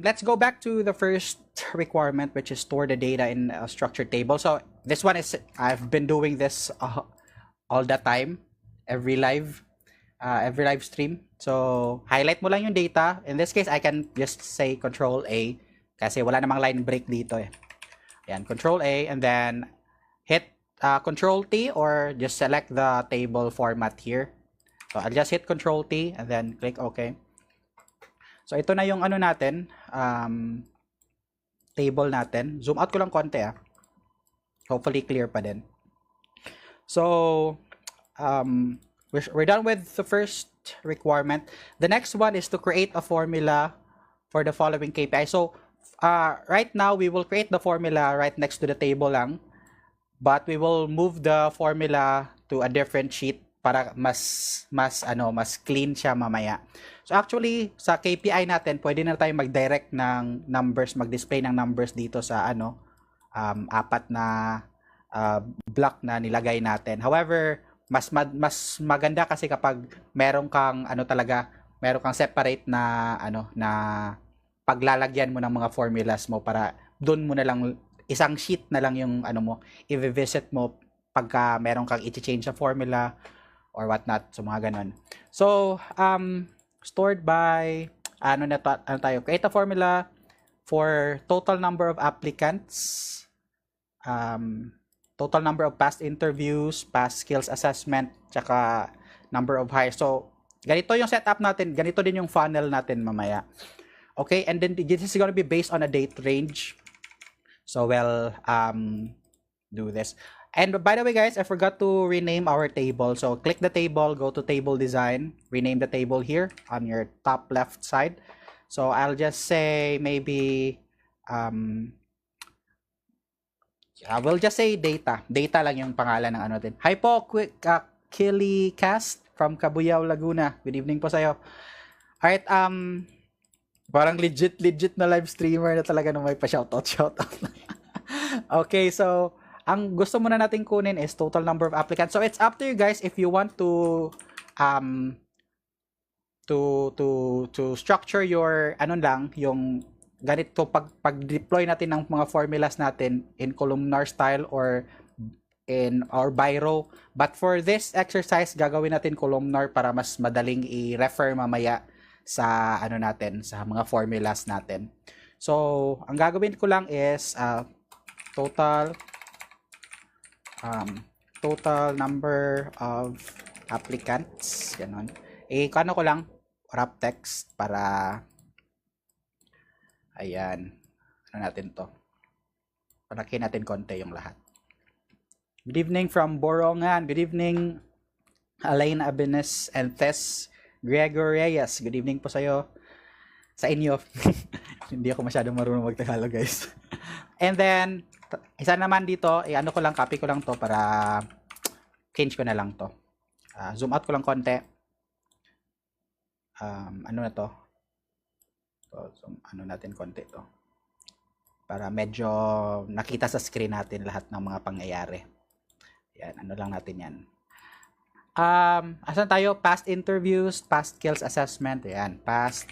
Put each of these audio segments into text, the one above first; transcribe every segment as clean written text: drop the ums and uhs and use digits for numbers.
let's go back to the first requirement, which is store the data in a structured table. So this one is, I've been doing this all the time, every live stream. So highlight mo lang yung data. In this case, I can just say Control A kasi wala namang line break dito eh. Yan, Control A and then hit Control T or just select the table format here. So I'll just hit Control T and then click OK. So ito na yung ano natin, table natin. Zoom out ko lang konti Hopefully clear pa din. So we're done with the first requirement. The next one is to create a formula for the following KPI. So right now we will create the formula right next to the table lang, but we will move the formula to a different sheet para mas clean siya mamaya. So actually sa KPI natin, pwede na tayo mag-direct ng numbers, mag-display ng numbers dito sa apat na block na nilagay natin. However, mas maganda kasi kapag meron kang meron kang separate na na paglalagyan mo ng mga formulas mo para doon mo na lang isang sheet na lang yung i-visit mo pagka meron kang i-change sa formula or whatnot, so mga ganon. So stored by tayo, create a formula for total number of applicants, total number of past interviews, past skills assessment, tsaka number of hires. So ganito yung setup natin, ganito din yung funnel natin mamaya. Okay, and then this is going to be based on a date range. So we'll do this. And by the way, guys, I forgot to rename our table. So click the table, go to table design, rename the table here on your top left side. So I'll just say maybe I will just say data. Data lang yung pangalan ng ano din. Hi po, Kili Cast from Cabuyao, Laguna. Good evening po sa'yo. Alright, parang legit na live streamer na talaga nung may pa-shoutout. Okay, so ang gusto muna natin kunin is total number of applicants. So it's up to you guys if you want to structure your yung ganito pag-deploy natin ng mga formulas natin in columnar style or by row. But for this exercise, gagawin natin columnar para mas madaling i-refer mamaya sa natin, sa mga formulas natin. So ang gagawin ko lang is total number of applicants, ganon. Kano ko lang wrap text para ayan, natin to, palakihin natin konti yung lahat. Good evening from Borongan. Good evening Alain Abenes and Tess Gregor Reyes. Good evening po sa inyo. Hindi ako masyadong marunong mag-Tagalog, guys. And then isa naman dito, copy ko lang to para change ko na lang to. Zoom out ko lang konti. Na to? Zoom natin konti to. Para medyo nakita sa screen natin lahat ng mga pangyayari. Yan, lang natin yan. Asan tayo? Past interviews, past skills assessment. Ayan, past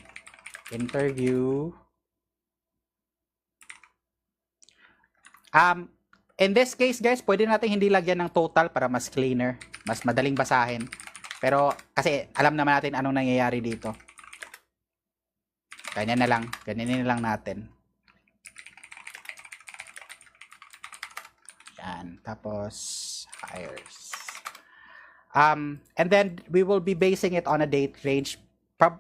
interview. In this case, guys, pwede natin hindi lagyan ng total para mas cleaner, mas madaling basahin. Pero kasi alam naman natin anong nangyayari dito. Ganyan na lang natin. Yan, tapos hires. And then we will be basing it on a date range.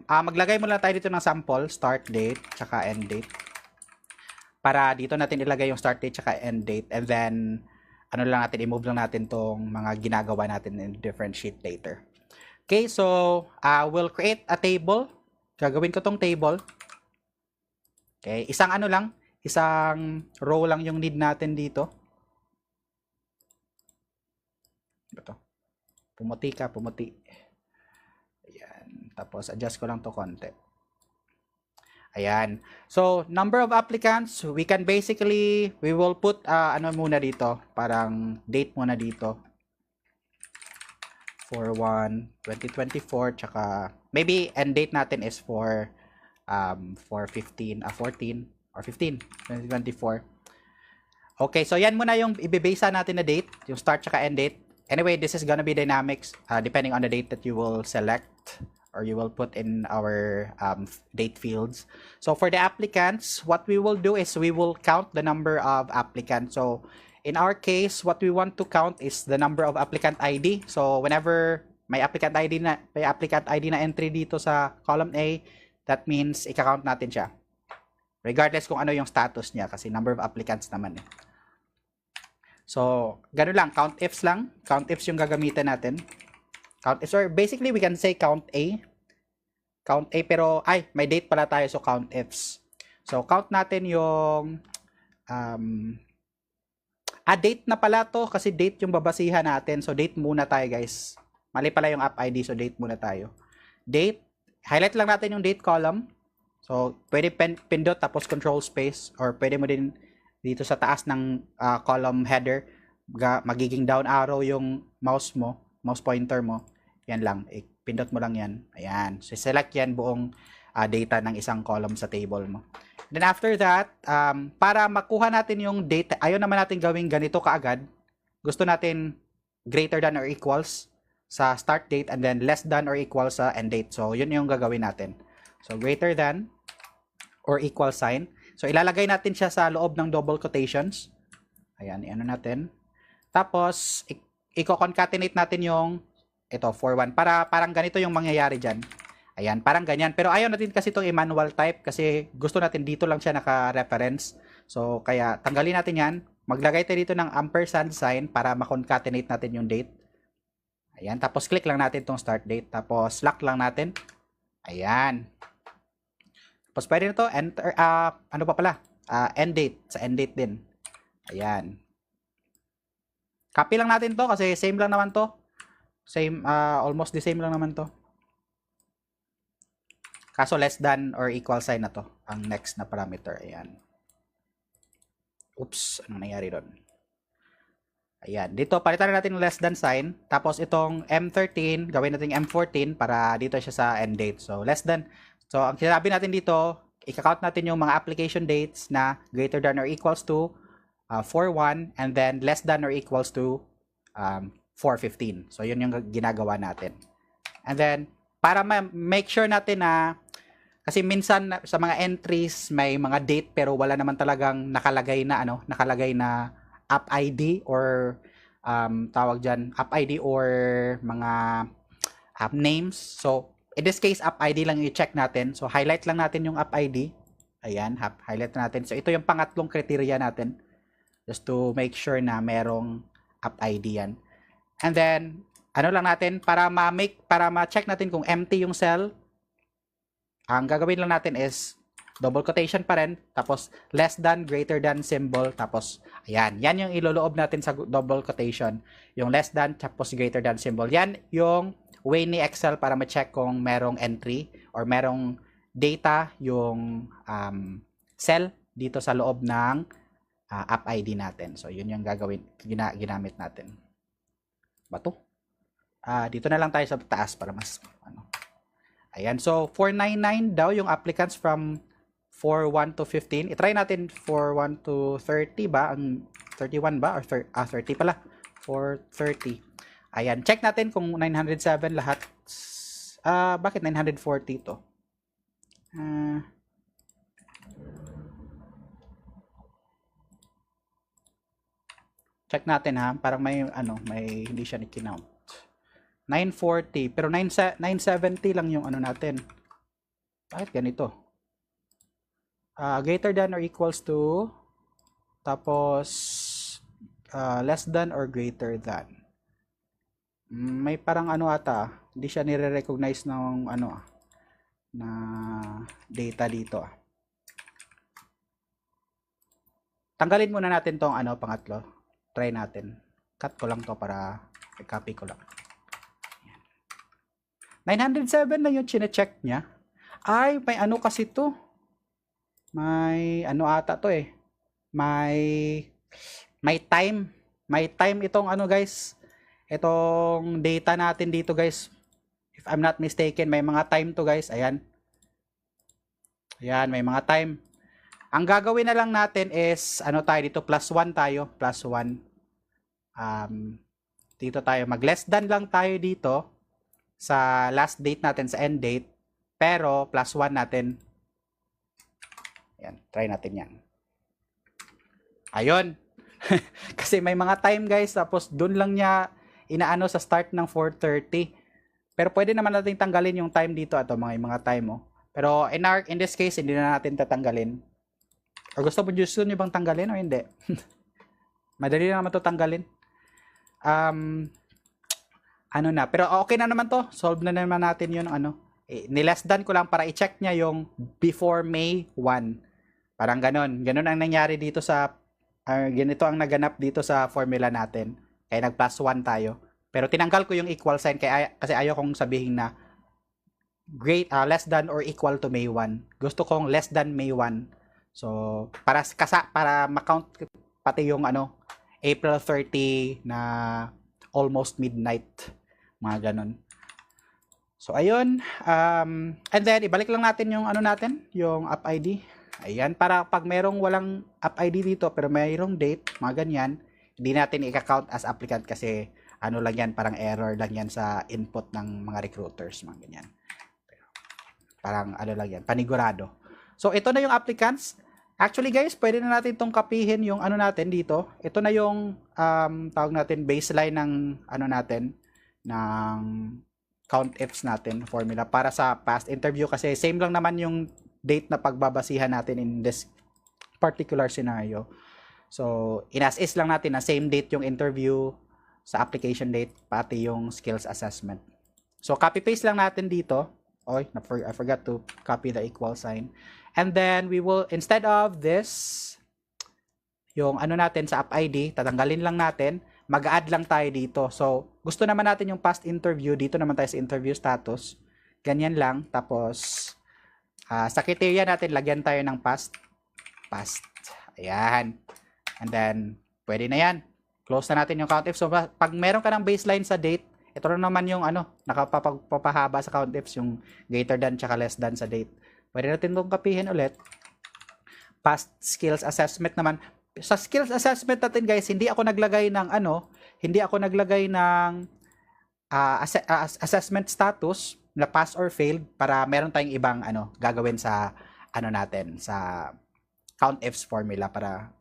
Maglagay muna tayo dito ng sample, start date, tsaka end date. Para dito natin ilagay yung start date tsaka end date, and then i-move lang natin tong mga ginagawa natin in different sheet later. Okay, so we'll create a table. Gagawin ko tong table. Okay, isang row lang yung need natin dito. Ito. Pumuti. Ayan, tapos adjust ko lang to konti. Ayan. So, number of applicants, we will put, muna dito, parang date muna dito. 4/1/2024, tsaka, maybe end date natin is for for 14 or 15, 2024. Okay, so yan muna yung ibibasa natin na date, yung start tsaka end date. Anyway, this is gonna be dynamics depending on the date that you will select or you will put in our date fields. So for the applicants, what we will do is we will count the number of applicants. So in our case, what we want to count is the number of applicant ID. So whenever may applicant ID na entry dito sa column A, that means i-count natin siya. Regardless kung ano yung status niya kasi number of applicants naman eh. So, gano'n lang, count ifs lang. Count ifs yung gagamitin natin. Count ifs, or basically we can say count A. Count A, pero may date pala tayo, so count ifs. So, count natin yung date na pala to kasi date yung babasihan natin. So, date muna tayo, guys. Mali pala yung app ID, so date muna tayo. Date, highlight lang natin yung date column. So, pwede pindot tapos control space, or pwede mo din dito sa taas ng column header, magiging down arrow yung mouse pointer mo. Yan lang, pindot mo lang yan. Ayan, so select yan buong data ng isang column sa table mo. Then after that, para makuha natin yung data, ayaw naman natin gawing ganito kaagad. Gusto natin greater than or equals sa start date and then less than or equal sa end date. So, yun yung gagawin natin. So, greater than or equal sign. So, ilalagay natin siya sa loob ng double quotations. Ayan, i-ano natin. Tapos, i-concatenate natin yung ito, for 1. Parang ganito yung mangyayari dyan. Ayan, parang ganyan. Pero ayaw natin kasi itong i-manual type kasi gusto natin dito lang siya naka-reference. So, kaya tanggalin natin yan. Maglagay tayo dito ng ampersand sign para ma-concatenate natin yung date. Ayan, tapos click lang natin itong start date. Tapos, lock lang natin. Ayan. Tapos pwede na to, enter, ano pa pala? End date. Sa end date din. Ayan. Copy lang natin to kasi same lang naman to. Same, almost the same lang naman to. Kaso less than or equal sign na to. Ang next na parameter. Ayan. Oops, anong nangyari doon? Ayan. Dito, palitan natin less than sign. Tapos itong M13, gawin natin M14 para dito siya sa end date. So, less than. So, ang sinabi natin dito, i-count natin yung mga application dates na greater than or equals to 4.1 and then less than or equals to 4.15. So, yun yung ginagawa natin. And then, para make sure natin na, kasi minsan sa mga entries, may mga date pero wala naman talagang nakalagay na app ID or tawag dyan, app ID or mga app names. So, in this case, app ID lang i-check natin. So, highlight lang natin yung app ID. Ayan, highlight natin. So, ito yung pangatlong criteria natin. Just to make sure na merong app ID yan. And then, ano lang natin, para ma-check natin kung empty yung cell, ang gagawin lang natin is double quotation pa rin, tapos less than, greater than symbol, tapos, ayan. Yan yung iloloob natin sa double quotation. Yung less than, tapos greater than symbol. Yan yung way ni Excel para ma-check kung merong entry or merong data yung cell dito sa loob ng app ID natin. So, yun yung ginamit natin. Bato? Dito na lang tayo sa taas para mas Ayan. So, 499 daw yung applicants from 4.1 to 15. I-try natin 4.1 to 30 ba? 31 ba? Or 30 pala. 430. Ayan, check natin kung 907 lahat. Bakit 940 to? Check natin ha, parang may hindi siya ni-count. 940, pero 970 lang yung natin. Bakit ganito? Greater than or equals to, tapos less than or greater than. May parang ata, hindi siya nire-recognize ng na data dito. Tanggalin muna natin tong pangatlo. Try natin. Cut ko lang to para i-copy ko lang. 907 na yung chine-check niya. Ay, may kasi to. May ata to eh. May time. May time itong guys. Itong data natin dito guys, if I'm not mistaken, may mga time to guys. Ayan. Ayan, may mga time. Ang gagawin na lang natin is, ano tayo dito, +1 tayo, +1. Dito tayo, mag less than lang tayo dito sa last date natin, sa end date. Pero, +1 natin. Ayan, try natin yan. Ayun. Kasi may mga time guys, tapos dun lang niya inaano sa start ng 4:30. Pero pwede naman natin tanggalin yung time dito. Ito, mga time, oh. Pero in this case, hindi na natin tatanggalin. Or gusto nyo bang tanggalin o hindi? Madali na naman ito tanggalin. Ano na. Pero okay na naman to. Solve na naman natin yun. Ni-less than ko lang para i-check niya yung before May 1. Parang ganon. Ganon ang nangyari dito sa ganito ang naganap dito sa formula natin. Kaya nag +1 tayo. Pero tinanggal ko yung equal sign kasi ayaw kong sabihin na less than or equal to May 1. Gusto kong less than May 1. So, para ma-count pati yung April 30 na almost midnight. Mga ganon. So, ayun. And then, ibalik lang natin yung yung app ID. Ayan, para pag merong walang app ID dito, pero mayroong date, mga ganyan, hindi natin i-count as applicant kasi lang yan, parang error lang yan sa input ng mga recruiters, mga ganyan. Parang lang yan, panigurado. So, ito na yung applicants. Actually, guys, pwede na natin itong kapihin yung natin dito. Ito na yung tawag natin baseline ng natin, ng COUNTIFs natin, formula, para sa past interview kasi same lang naman yung date na pagbabasihan natin in this particular scenario. So, in-as-is lang natin na same date yung interview sa application date, pati yung skills assessment. So, copy-paste lang natin dito. I forgot to copy the equal sign. And then, we will, instead of this, yung natin sa app ID, tatanggalin lang natin, mag-add lang tayo dito. So, gusto naman natin yung past interview, dito naman tayo sa interview status. Ganyan lang. Tapos, sa criteria natin, lagyan tayo ng past. Ayan. And then, pwede na yan. Close na natin yung COUNTIFs. So, pag meron ka ng baseline sa date, ito na naman yung nakapapahaba sa COUNTIFs, yung greater than tsaka less than sa date. Pwede natin itong kapihin ulit. Past skills assessment naman. Sa skills assessment natin, guys, hindi ako naglagay ng assessment status na pass or failed para meron tayong ibang gagawin sa natin sa COUNTIFs formula para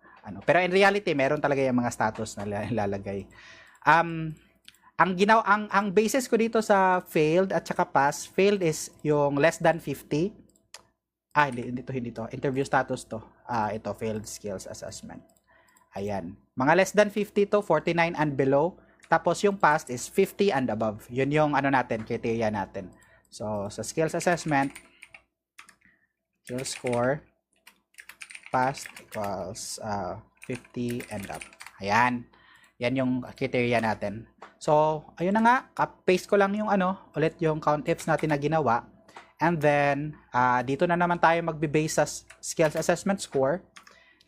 pero in reality meron talaga yung mga status na ilalagay. Ang basis ko dito sa failed at saka pass, failed is yung less than 50. Hindi to. Interview status to. Ito failed skills assessment. Ayan. Mga less than 50 to 49 and below. Tapos yung past is 50 and above. Yun yung natin, criteria natin. So, sa skills assessment, skill score, past equals 50 and up. Ayan. Yan yung criteria natin. So, ayun na nga. Paste ko lang yung ulit yung COUNTIFs natin na ginawa. And then, dito na naman tayo magbe-base sa skills assessment score.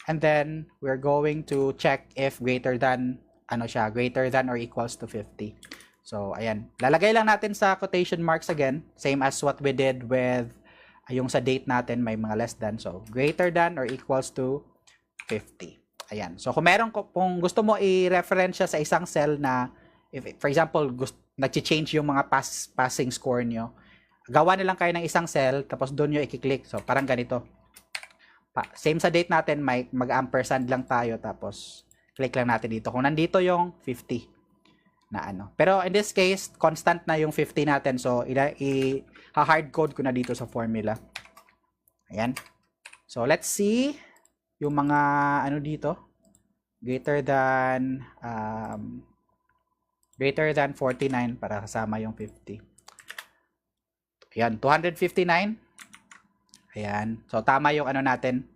And then, we're going to check if greater than or equals to 50. So, ayan. Lalagay lang natin sa quotation marks again. Same as what we did with yung sa date natin, may mga less than. So, greater than or equals to 50. Ayan. So, kung gusto mo i-reference siya sa isang cell na, if, for example, nag-change yung mga passing score nyo, gawa na lang kayo ng isang cell, tapos doon nyo i-click. So, parang ganito. Same sa date natin, mag-ampersand lang tayo, tapos click lang natin dito. Kung nandito yung 50 na Pero in this case, constant na yung 50 natin. So, i-hard code ko na dito sa formula. Ayan. So, let's see yung mga dito. Greater than 49 para kasama yung 50. Ayan, 259. Ayan. So, tama yung natin,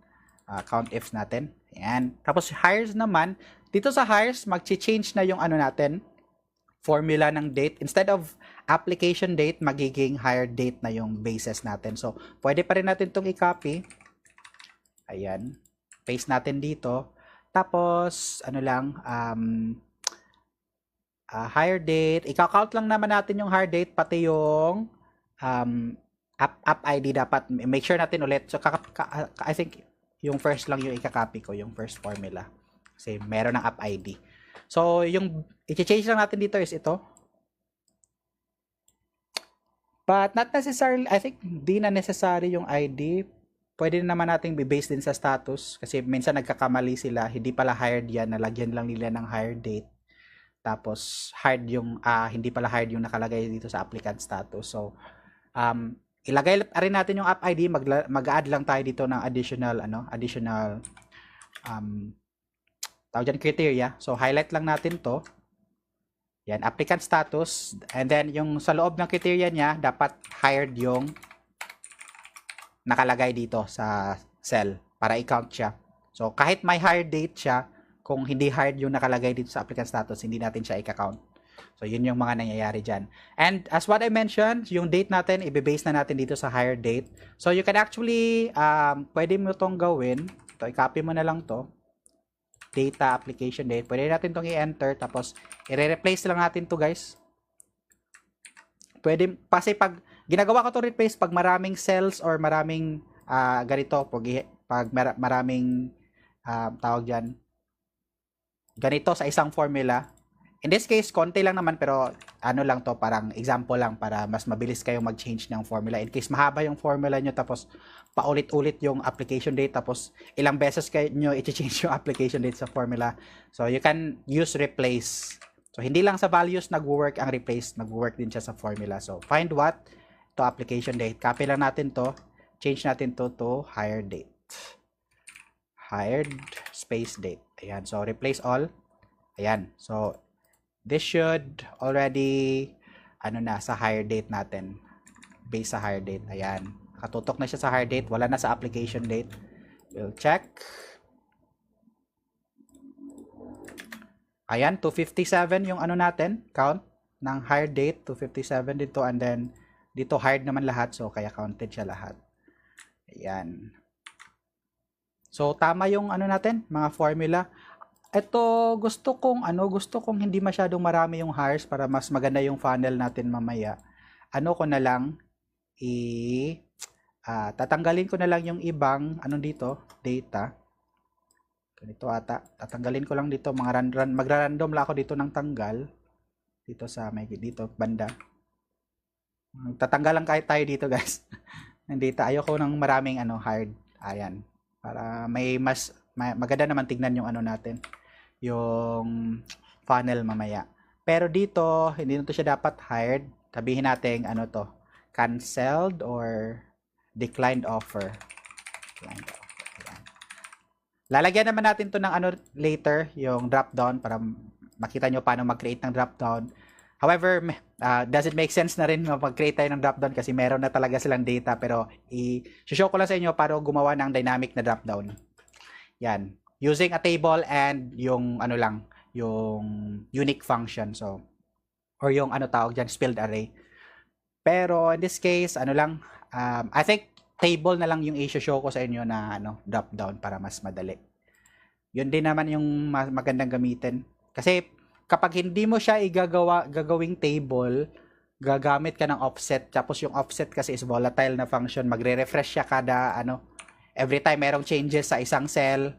COUNTIFs natin. Ayan. Tapos, hires naman, dito sa hires, mag-change na yung natin, formula ng date. Instead of application date, magiging hire date na yung basis natin. So, pwede pa rin natin itong i-copy. Ayan. Paste natin dito. Tapos, hire date. Ika-count lang naman natin yung hire date, pati yung app ID dapat make sure natin ulit. So I think yung first lang yung ika-copy ko, yung first formula. Kasi meron ng app ID. So yung i-change lang natin dito is ito. But not necessarily, I think di na necessary yung ID. Pwede naman nating be-based din sa status kasi minsan nagkakamali sila, hindi pala hired yan, nalagyan lang nila ng hire date. Tapos hired yung hindi pala hired yung nakalagay dito sa applicant status. So ilagay rin natin yung app ID, mag-add lang tayo dito ng additional tawag dyan criteria. So highlight lang natin to. Yan, applicant status, and then yung sa loob ng criteria niya dapat hired yung nakalagay dito sa cell para i-count siya. So kahit may hired date siya, kung hindi hired yung nakalagay dito sa applicant status, hindi natin siya i-count. So, yun yung mga nangyayari dyan. And as what I mentioned, yung date natin, i-base na natin dito sa hire date. So, you can actually, pwede mo itong gawin. Ito, i-copy mo na lang to. Data application date. Pwede natin itong i-enter. Tapos, i-replace lang natin to guys. Pwede, kasi pag, ginagawa ko to replace pag maraming cells or maraming, ganito, pag maraming, tawag dyan, ganito sa isang formula. In this case, konti lang naman pero ano lang to, parang example lang para mas mabilis kayong mag-change ng formula. In case mahaba yung formula nyo tapos paulit-ulit yung application date tapos ilang beses kayo nyo i-change yung application date sa formula. So, you can use replace. So, hindi lang sa values nag-work ang replace, nag-work din siya sa formula. So, find what? To application date. Copy lang natin to. Change natin to hire date. Hired space date. Ayan. So, replace all. Ayan. So, this should already sa hire date natin. Base sa hire date. Ayan. Nakatutok na siya sa hire date. Wala na sa application date. We'll check. Ayan. 257 yung natin. Count ng hire date. 257 dito. And then, dito hired naman lahat. So, kaya counted siya lahat. Ayan. So, tama yung natin. Mga formula. Ito, gusto kong hindi masyadong marami yung hires para mas maganda yung funnel natin mamaya. Ko na lang, tatanggalin ko na lang yung ibang, dito, data. Ganito ata. Tatanggalin ko lang dito, magra-random lang ako dito ng tanggal. Dito sa, dito, banda. Tatanggal lang kahit tayo dito, guys. Nandito, ayoko ng maraming, hired. Ayan. Para may mas, maganda naman tignan yung natin. Yung funnel mamaya. Pero dito, hindi na to siya dapat hired. Sabihin natin, to, canceled or declined offer. Declined offer. Ayan. Lalagyan naman natin to ng later, yung drop down para makita nyo paano mag-create ng drop down. However, does it make sense na rin mag-create tayo ng drop down kasi meron na talaga silang data pero i-show ko lang sa inyo paano gumawa ng dynamic na drop down. Yan. Using a table and yung yung unique function. So, or yung tawag dyan, spilled array. Pero in this case, I think table na lang yung i-show ko sa inyo na drop down para mas madali. Yun din naman yung magandang gamitin. Kasi kapag hindi mo siya gagawing table, gagamit ka ng offset. Tapos yung offset kasi is volatile na function. Magre-refresh siya kada every time merong changes sa isang cell,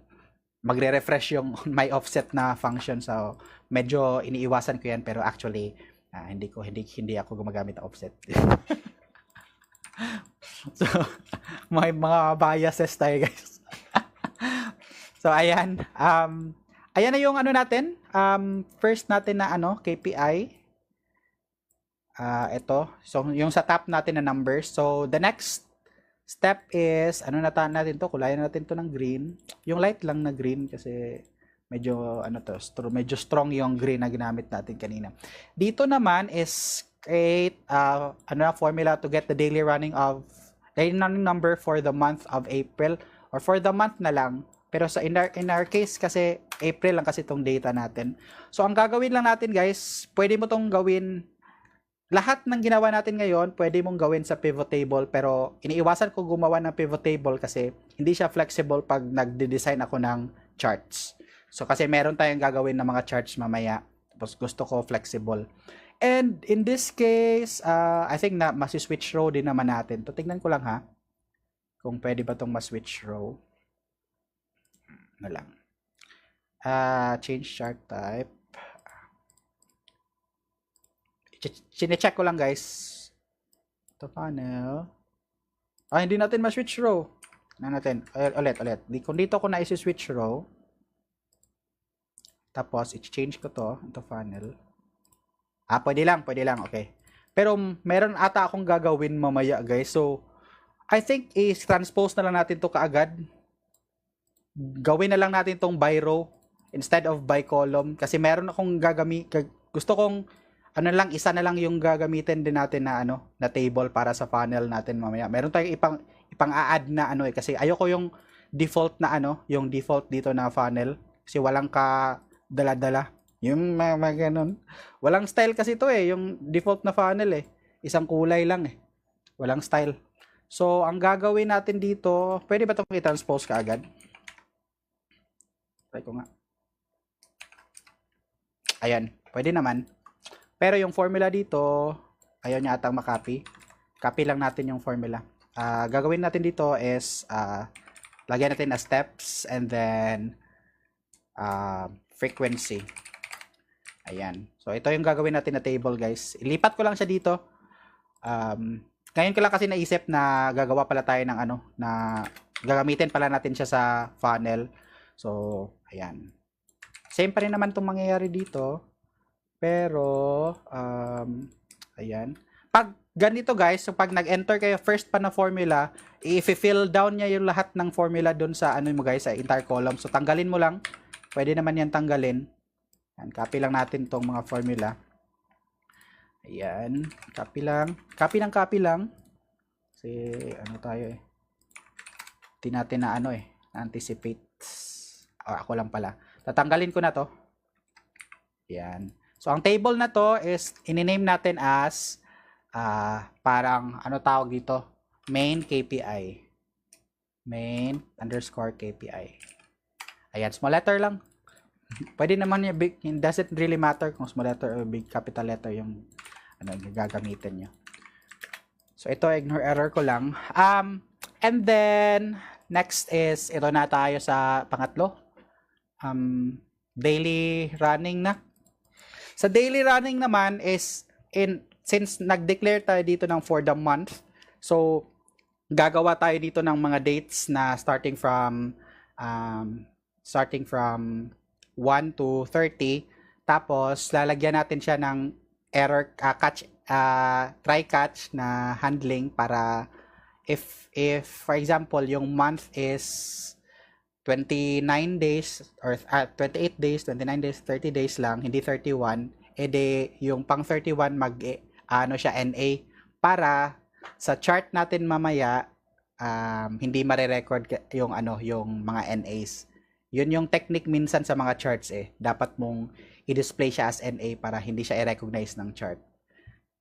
magre-refresh yung may offset na function. So, medyo iniiwasan ko yan pero actually hindi ako gumagamit ng offset. So, may mga biases tayo, guys. So, ayan. Ayan na yung natin. First natin na KPI. Ito. So, yung sa top natin na numbers. So, the next step is, natin to, kulayan natin to ng green. Yung light lang na green kasi medyo, medyo strong yung green na ginamit natin kanina. Dito naman is create, formula to get the daily running number for the month of April or for the month na lang. Pero in our case kasi, April lang kasi itong data natin. So, ang gagawin lang natin guys, pwede mo tong gawin. Lahat ng ginawa natin ngayon, pwede mong gawin sa pivot table pero iniiwasan ko gumawa ng pivot table kasi hindi siya flexible pag nagde-design ako ng charts. So kasi meron tayong gagawin ng mga charts mamaya. Tapos gusto ko flexible. And in this case, I think na masi-switch row din naman natin. To tingnan ko lang ha. Kung pwede ba tong ma-switch row. Na lang. Change chart type. Chine-check ko lang guys. Ito panel. Hindi natin ma-switch row. Na natin. Ulit. Kung dito ko na isi-switch row. Tapos, i-change ko to. Ito funnel. Pwede lang. Okay. Pero, meron ata akong gagawin mamaya, guys. So, I think, i-transpose na lang natin to kaagad. Gawin na lang natin tong by row instead of by column. Kasi meron akong gusto kong, isa na lang yung gagamitin din natin na table para sa funnel natin mamaya. Meron tayong ipang-a-add na kasi ayoko yung default na yung default dito na funnel. Kasi walang dala-dala. Yung ganun. Walang style kasi ito yung default na funnel Isang kulay lang Walang style. So, ang gagawin natin dito, pwede ba itong i-transpose ka agad? Try ko nga. Ayan, pwede naman. Pero yung formula dito, ayaw niya atang makopy. Copy lang natin yung formula. Gagawin natin dito is, lagyan natin na steps and then, frequency. Ayan. So, ito yung gagawin natin na table, guys. Ilipat ko lang siya dito. Ngayon ko lang kasi naisip na gagawa pala tayo ng na gagamitin pala natin siya sa funnel. So, ayan. Same pa rin naman itong mangyayari dito. Pero, ayan. Pag ganito guys, so pag nag-enter kayo first pa na formula, i-fill down niya yung lahat ng formula dun sa mo guys, sa entire column. So, tanggalin mo lang. Pwede naman yan tanggalin. Ayan, copy lang natin tong mga formula. Ayan, copy lang. Copy lang. Kasi, tayo Hindi natin na na-anticipate. Ako lang pala. Tatanggalin ko na to. Ayan. So, ang table na to is, ini-name natin as, parang, tawag dito? Main KPI. Main _ KPI. Ayan, small letter lang. Pwede naman yung big, it doesn't really matter kung small letter or big capital letter yung gagamitin nyo. So, ito, ignore error ko lang. And then, next is, ito na tayo sa pangatlo. Daily running na. Sa daily running naman is, since nag-declare tayo dito ng for the month, so, gagawa tayo dito ng mga dates na starting from 1 to 30. Tapos, lalagyan natin siya ng error, try catch na handling para if for example, yung month is 29 days or 28 days, 29 days, 30 days lang, hindi 31, edi yung pang 31 siya NA para sa chart natin mamaya hindi mare-record yung yung mga NAs. Yun yung technique minsan sa mga charts Dapat mong i-display siya as NA para hindi siya i-recognize ng chart.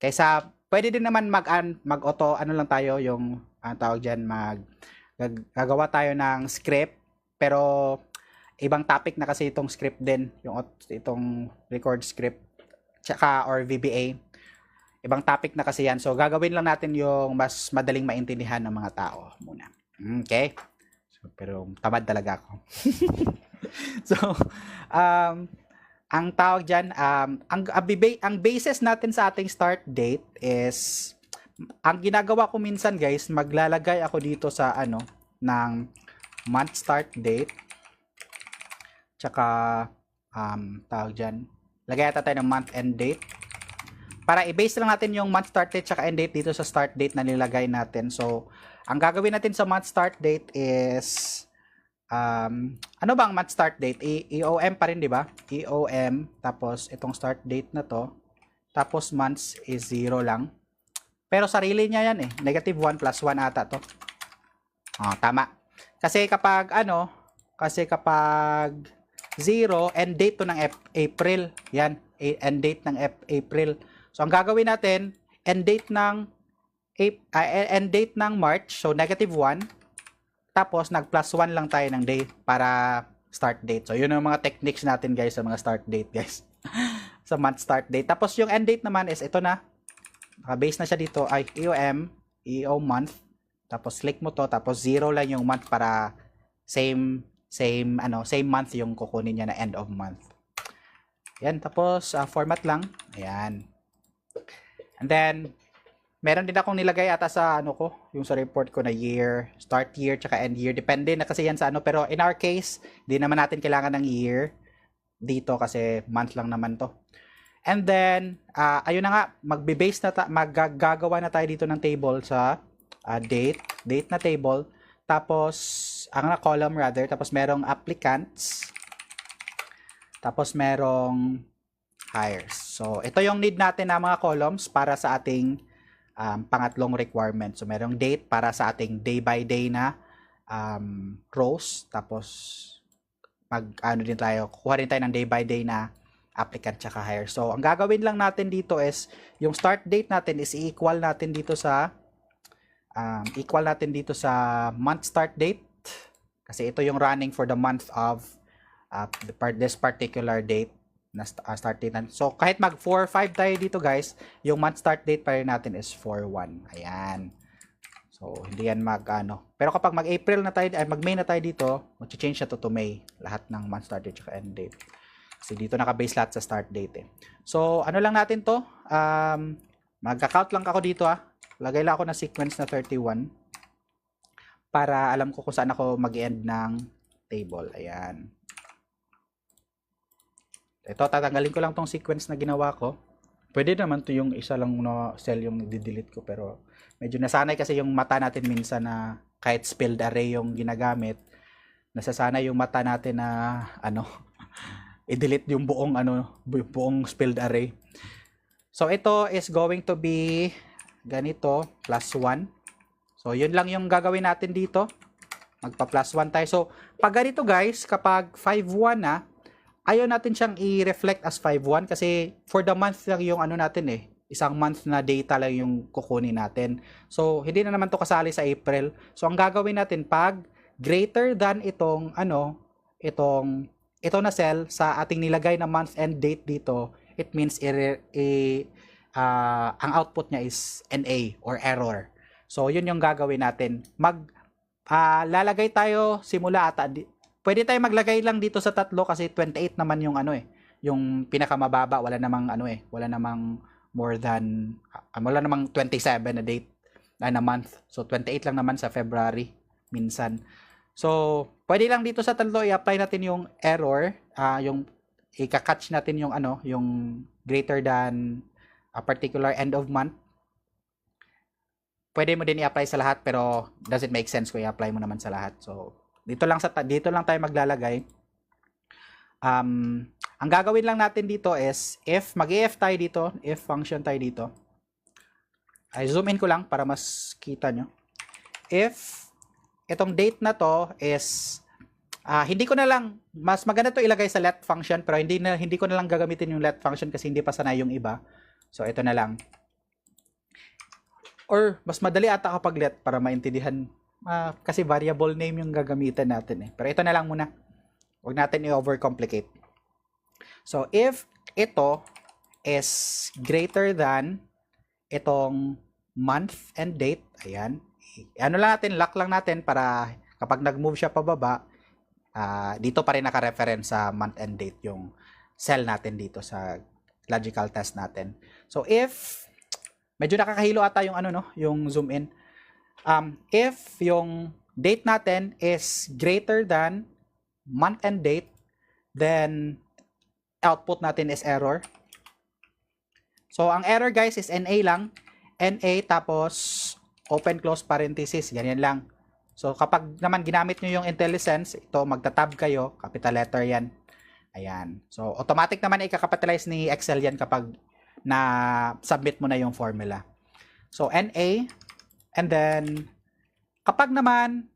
Kaysa pwede din naman mag-auto lang tayo yung tawag diyan gagawa tayo ng script pero ibang topic na kasi itong script din, itong record script tsaka or VBA. Ibang topic na kasi yan. So gagawin lang natin yung mas madaling maintindihan ng mga tao muna. Okay? Pero tamad talaga ako. So, ang tawag dyan, ang basis natin sa ating start date is, ang ginagawa ko minsan guys, maglalagay ako dito sa ng month start date. Tsaka, tawag dyan, lagay ata tayo ng month end date. Para i-base lang natin yung month start date tsaka end date dito sa start date na nilagay natin. So, ang gagawin natin sa month start date is, ano ba ang month start date? EOM pa rin, di ba? EOM, tapos itong start date na to, tapos months is 0 lang. Pero sarili niya yan -1 plus 1 ata to. Tama. Kasi kapag 0, end date to ng April. Yan, end date ng April. So, ang gagawin natin, end date ng March, so -1. Tapos, nag-plus 1 lang tayo ng day para start date. So, yun ang mga techniques natin, guys, sa mga start date, guys. sa month start date. Tapos yung end date naman is ito na. Naka-base na siya dito ay EO month. Tapos click mo to, tapos 0 lang yung month para same month yung kukunin niya na end of month. Yan, tapos format lang. Ayan. And then meron din akong nilagay ata sa yung sa report ko na year, start year, tsaka end year. Depende na kasi yan sa pero in our case, di naman natin kailangan ng year dito kasi month lang naman to. And then, ayun na nga, maggagawa na tayo dito ng table sa date na table. Tapos, ang column rather, tapos merong applicants. Tapos merong hires. So, ito yung need natin na mga columns para sa ating pangatlong requirement. So, merong date para sa ating day by day na rows. Tapos, kuha din tayo ng day by day na applicant tsaka hire. So, ang gagawin lang natin dito is, yung start date natin is equal natin dito sa month start date. Kasi ito yung running for the month of this particular date na start date natin. So, kahit mag 4-5 tayo dito guys, yung month start date pa rin natin is 4-1. Ayan. So, hindi yan Pero kapag mag-April na tayo, mag-May na tayo dito, mag-change na to May. Lahat ng month start date at end date. Kasi dito naka-base lahat sa start date. So, lang natin to? Mag-account lang ako dito Lagay lang ako na sequence na 31 para alam ko kung saan ako mag-end ng table. Ayan. Ito, tatanggalin ko lang tong sequence na ginawa ko. Pwede naman to yung isa lang na cell yung i-delete ko, pero medyo nasanay kasi yung mata natin minsan na kahit spelled array yung ginagamit, nasasanay yung mata natin na i-delete yung buong spelled array. So ito is going to be ganito, +1. So yun lang yung gagawin natin dito. Magpa +1 tayo. So pag ganito guys, kapag 5-1 ayaw natin siyang i-reflect as 5-1 kasi for the month lang yung natin isang month na data lang yung kukunin natin. So, hindi na naman to kasali sa April. So, ang gagawin natin pag greater than ito na cell sa ating nilagay na month and date dito, it means ang output niya is NA or error. So, yun yung gagawin natin. Lalagay tayo simula pwede tayo maglagay lang dito sa 3 kasi 28 naman yung yung pinakamababa, wala namang wala namang more than wala namang 27 na date na month. So 28 lang naman sa February minsan. So pwede lang dito sa 3 i-apply natin yung error, yung i-catch natin yung yung greater than a particular end of month. Pwede mo din i-apply sa lahat pero does it make sense kung i-apply mo naman sa lahat. So dito lang tayo maglalagay. Ang gagawin lang natin dito is mag-if tayo dito, if function tayo dito. Ay zoom in ko lang para mas kita nyo. If itong date na to is hindi ko na lang, mas maganda to ilagay sa let function pero hindi ko na lang gagamitin yung let function kasi hindi pa sanay yung iba. So ito na lang. Or mas madali ata kapag let para maintindihan. Kasi variable name yung gagamitan natin Pero ito na lang muna. Huwag natin i-overcomplicate. So, if ito is greater than itong month and date, ayan, lock lang natin para kapag nag-move siya pababa, dito pa rin naka-reference sa month and date yung cell natin dito sa logical test natin. So, if, medyo nakakahilo ata yung yung zoom in. If yung date natin is greater than month and date, then output natin is error. So, ang error guys is NA lang. NA tapos open close parenthesis. Ganyan lang. So, kapag naman ginamit nyo yung IntelliSense, ito magta-tab kayo. Capital letter yan. Ayan. So, automatic naman i-capitalize ni Excel yan kapag na-submit mo na yung formula. So, NA. And then, kapag naman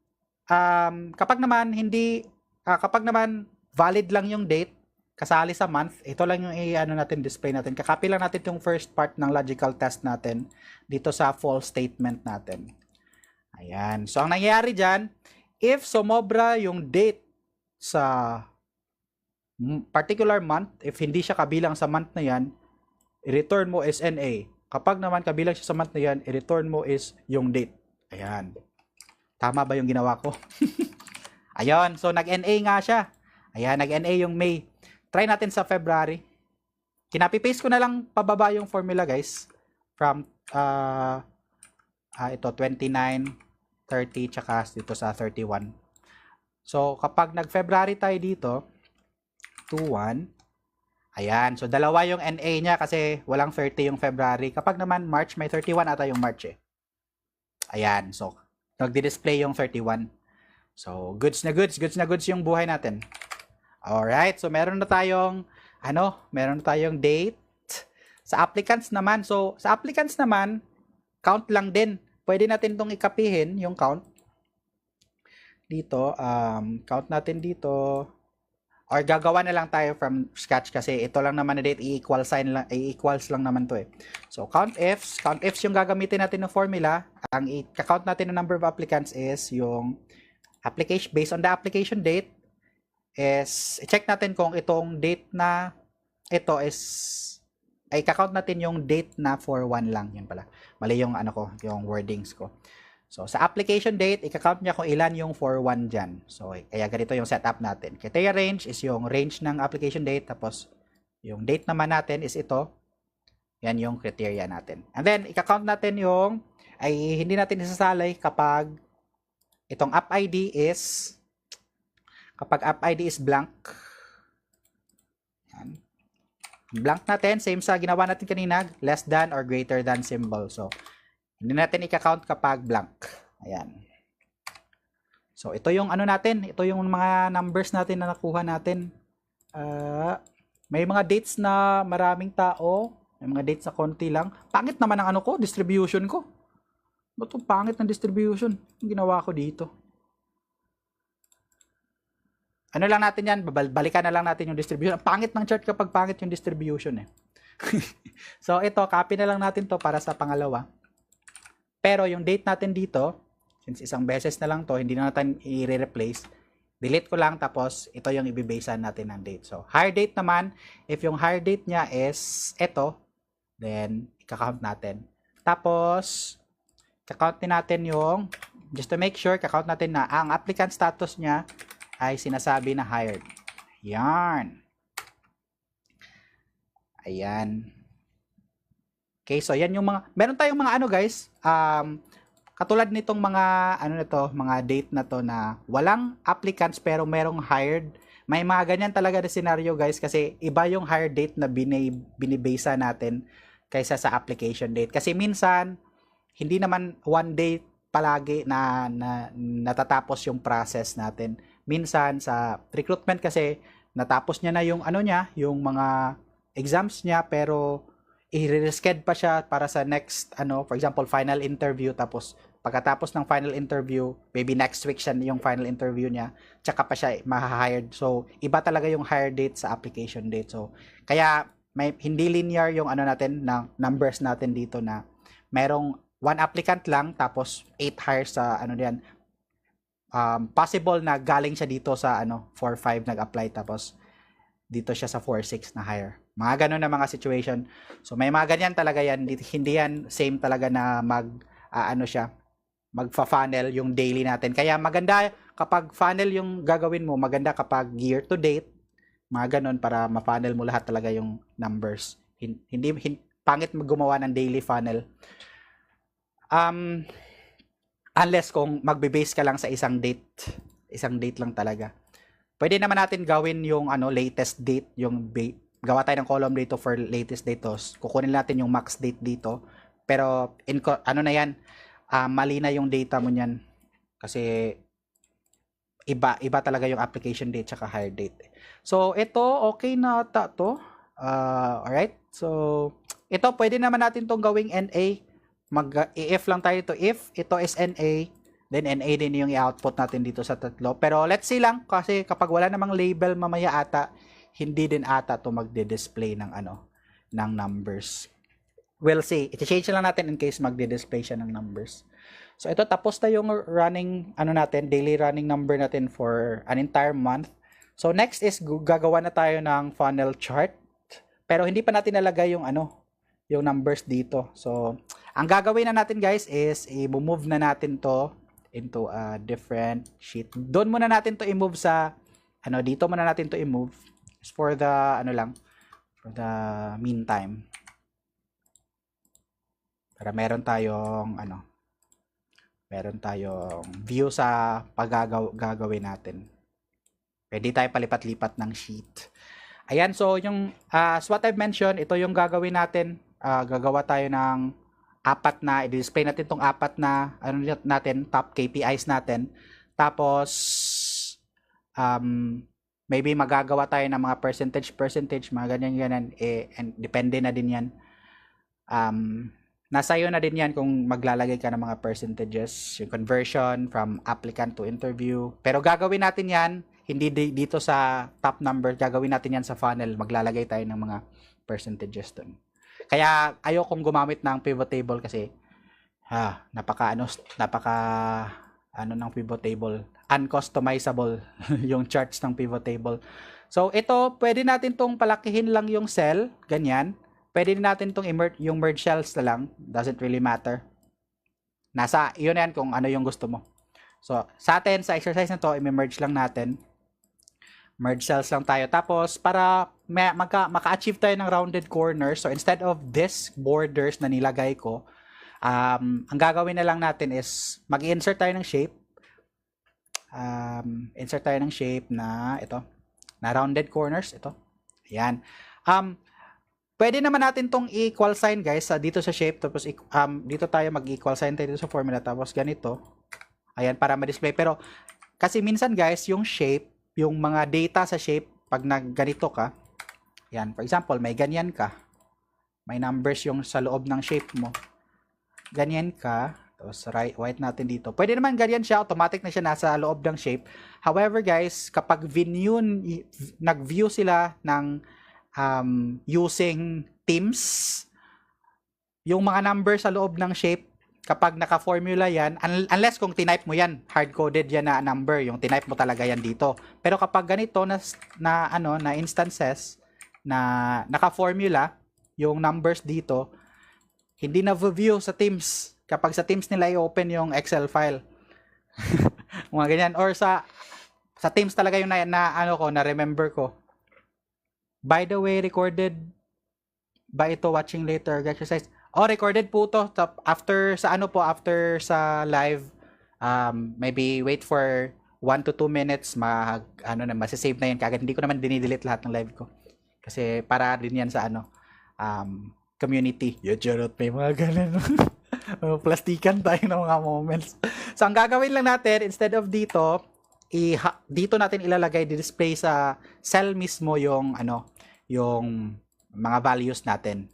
valid lang yung date, kasali sa month, ito lang yung natin, display natin. Kakopy lang natin yung first part ng logical test natin dito sa false statement natin. Ayan. So, ang nangyayari dyan, if sumobra yung date sa particular month, if hindi siya kabilang sa month na yan, i-return mo is NA. Kapag naman kabilang siya sa month na yan, i-return mo is yung date. Ayan. Tama ba yung ginawa ko? Ayun. So, nag-NA nga siya. Ayan, nag-NA yung May. Try natin sa February. Kinapi-paste ko na lang pababa yung formula, guys. From, ito, 29, 30, tsaka dito sa 31. So, kapag nag-February tayo dito, 2-1. Ayan. So, dalawa yung NA niya kasi walang 30 yung February. Kapag naman March, may 31 ata yung March eh. Ayan. So, nagdi-display yung 31. So, goods na goods. Goods na goods yung buhay natin. Alright. So, meron na tayong, meron na tayong date. Sa applicants naman. So, sa applicants naman, count lang din. Pwede natin itong ikapihin, yung count. Dito, count natin dito. Or gagawa na lang tayo from scratch kasi ito lang naman na date, i-equals lang naman to eh. So, count ifs yung gagamitin natin ng formula. Ang i-count natin ng number of applicants is yung application, based on the application date, is, i-check natin kung itong date na ito is, ay i-count natin yung date na for 1 lang. Yan pala. Mali yung yung wordings ko. So, sa application date, i-count niya kung ilan yung for 1 dyan. So, kaya ganito yung setup natin. Criteria range is yung range ng application date. Tapos, yung date naman natin is ito. Yan yung criteria natin. And then, i-count natin yung, ay hindi natin isasalay kapag itong app ID is, kapag app ID is blank. Yan. Blank natin, same sa ginawa natin kanina, less than or greater than symbol. So, hindi natin i-count kapag blank. Ayan. So, ito yung natin. Ito yung mga numbers natin na nakuha natin. May mga dates na maraming tao. May mga dates na konti lang. Pangit naman ang distribution ko. Ba't yung pangit ng distribution? Yung ginawa ko dito. Ano lang natin yan? Balikan na lang natin yung distribution. Ang pangit ng chart kapag pangit yung distribution eh. So, ito. Copy na lang natin to para sa pangalawa. Pero yung date natin dito, since isang beses na lang to, hindi na natin i-replace, delete ko lang tapos ito yung i-basean natin ng date. So, hire date naman, if yung hire date niya is ito, then i-count natin. Tapos, i-count din natin yung, just to make sure, i-count natin na ang applicant status niya ay sinasabi na hired. Yan. Ayan. Okay, so yan yung mga, meron tayong mga guys, katulad nitong mga, mga date na to na walang applicants pero merong hired. May mga ganyan talaga na scenario guys kasi iba yung hired date na binibasa natin kaysa sa application date. Kasi minsan, hindi naman one day palagi na natatapos yung process natin. Minsan sa recruitment kasi natapos niya na yung yung mga exams niya pero i-reschedule pa siya para sa next, for example, final interview. Tapos, pagkatapos ng final interview, maybe next week siya yung final interview niya, tsaka pa siya ma-hired. So, iba talaga yung hire date sa application date. So, kaya, hindi linear yung natin, na numbers natin dito na merong 1 applicant lang, tapos 8 hires sa, diyan. Possible na galing siya dito sa, 4-5 nag-apply, tapos, dito siya sa 4-6 na hire. Mga ganun na mga situation. So, may mga ganyan talaga yan. Hindi yan same talaga na magfa-funnel yung daily natin. Kaya maganda kapag funnel yung gagawin mo, maganda kapag year to date, mga ganun para ma-funnel mo lahat talaga yung numbers. Hindi pangit gumawa ng daily funnel. Unless kung magbe-base ka lang sa isang date lang talaga. Pwede naman natin gawin yung latest date, yung gawa tayo ng column dito for latest date. Kukunin natin yung max date dito. Pero na yan, mali na yung data mo niyan. Kasi iba talaga yung application date tsaka hire date. So ito okay na to. Alright. So ito pwede naman natin tong gawing NA. If lang tayo to, if ito is NA, then NA din yung i-output natin dito sa tatlo. Pero let's see lang kasi kapag wala namang label mamaya ata, hindi din ata to magde-display ng ng numbers. We'll see. I-change lang natin in case magde-display siya ng numbers. So ito tapos na yung running natin, daily running number natin for an entire month. So next is gagawa na tayo ng funnel chart. Pero hindi pa natin nalagay yung yung numbers dito. So ang gagawin na natin guys is i-move na natin to into a different sheet. Doon muna natin to i-move sa dito muna natin to i-move for the for the meantime. Para meron tayong view sa gagawin natin. Pwede tayo palipat-lipat ng sheet. Ayan, so yung as what I've mentioned, ito yung gagawin natin. Gagawa tayo ng apat na, i-display natin tong apat na top KPIs natin. Tapos maybe magagawa tayo ng mga percentage, mga ganyan, and depende na din yan. Nasa iyo na din yan kung maglalagay ka ng mga percentages, yung conversion from applicant to interview. Pero gagawin natin yan, hindi dito sa top number, gagawin natin yan sa funnel. Maglalagay tayo ng mga percentages dun. Kaya ayokong gumamit ng pivot table kasi napaka ng pivot table, uncustomizable yung charts ng pivot table. So ito, pwede natin tong palakihin lang yung cell, ganyan. Pwede natin tong yung merge cells na lang, doesn't really matter. Nasa yun yan kung ano yung gusto mo. So sa atin, sa exercise na to, i-merge lang natin. Merge cells lang tayo. Tapos para maka-achieve tayo ng rounded corners, so instead of this borders na nilagay ko, ang gagawin na lang natin is mag-insert tayo ng shape. Insert tayo ng shape na ito, na rounded corners, ito. Ayan. Pwede naman natin tong equal sign guys, dito sa shape, tapos dito tayo mag-equal sign tayo dito sa formula, tapos ganito. Ayan, para ma-display. Pero kasi minsan guys, yung shape, yung mga data sa shape, pag ganito ka, yan, for example, may ganyan ka, may numbers yung sa loob ng shape mo, ganyan ka, tapos white natin dito. Pwede naman ganyan siya, automatic na siya nasa loob ng shape. However guys, kapag nag-view sila ng using Teams, yung mga numbers sa loob ng shape, kapag naka-formula yan, unless kung tinype mo yan, hard-coded yan na number, yung tinype mo talaga yan dito. Pero kapag ganito na instances na naka-formula yung numbers dito, hindi na view sa Teams. Kapag sa Teams nila i-open yung Excel file. Mga ganyan. Or sa Teams talaga yung na remember ko. By the way, recorded ba ito watching later exercise? Recorded po to after sa live. Maybe wait for 1 to 2 minutes, masasave na yan kagad. Hindi ko naman dinidelete lahat ng live ko. Kasi para din yan sa community. Charot, may mga ganun. Plastikan tayo ng mga moments. So ang gagawin lang natin, instead of dito natin ilalagay, display sa cell mismo yung yung mga values natin.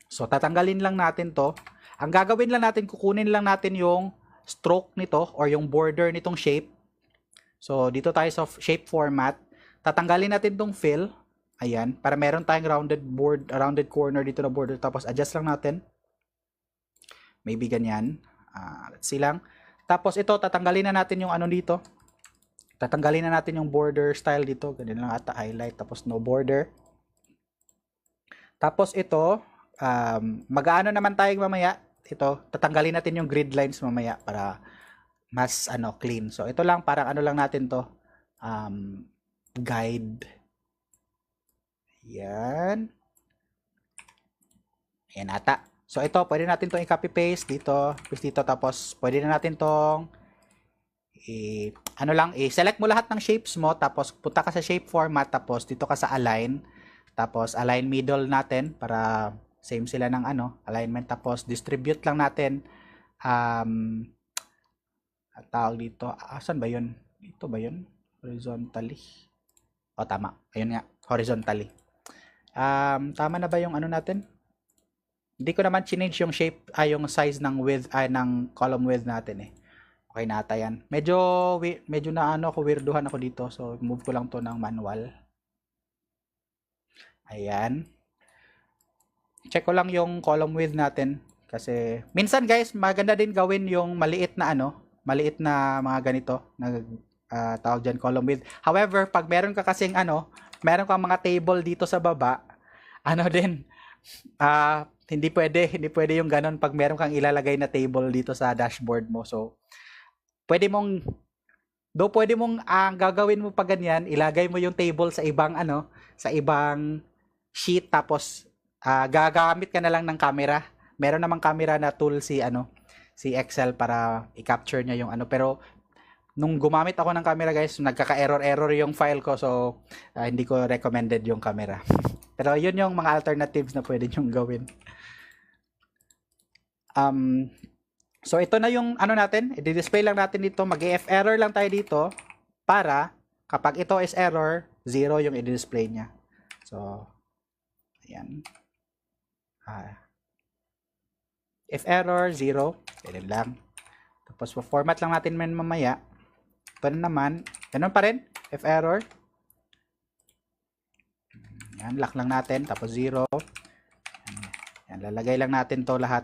So tatanggalin lang natin to. Ang gagawin lang natin, kukunin lang natin yung stroke nito or yung border nitong shape. So dito tayo sa shape format. Tatanggalin natin tong fill. Ayan, para meron tayong rounded corner dito na border, tapos adjust lang natin. Maybe ganyan. Let's see lang. Tapos ito, tatanggalin na natin yung dito. Tatanggalin na natin yung border style dito. Ganyan lang ata, highlight, tapos no border. Tapos ito, mag-aano naman tayo mamaya. Ito, tatanggalin natin yung grid lines mamaya para mas clean. So ito lang, parang lang natin to. Guide. Yan. Ayan ata. So ito, pwede natin tong i-copy paste dito. Paste dito, tapos pwede na natin tong i-select mo lahat ng shapes mo, tapos punta ka sa shape format, tapos dito ka sa align, tapos align middle natin para same sila ng alignment, tapos distribute lang natin tawag dito, asan ba yun? Dito ba yun? Horizontally. Tama. Ayun nga, horizontally. Tama na ba yung natin? Hindi ko naman change yung shape, yung size ng width, ng column width natin eh. Okay na ata yan. Medyo na weirduhan ako dito. So, move ko lang to ng manual. Ayan. Check ko lang yung column width natin. Kasi, minsan guys, maganda din gawin yung maliit na maliit na mga ganito. tawag dyan, column width. However, pag meron ka kasing meron kang mga table dito sa baba, din, hindi pwede yung ganon pag meron kang ilalagay na table dito sa dashboard mo. So, pwede mong ang gagawin mo pa ganyan, ilagay mo yung table sa ibang sa ibang sheet, tapos gagamit ka na lang ng camera. Meron namang camera na tool si Excel para i-capture niya yung pero nung gumamit ako ng camera, guys, nagkaka-error yung file ko, so hindi ko recommended yung camera. Pero yun yung mga alternatives na pwede nyong gawin. So ito na yung natin, i-display lang natin dito, mag-if error lang tayo dito para kapag ito is error, 0 yung i-display niya. So ayan. If error 0, ganun lang. Tapos format lang natin mamaya. Ito na naman, ganun pa rin, if error. Yan, lock lang natin, tapos 0. Yan, lalagay lang natin to lahat.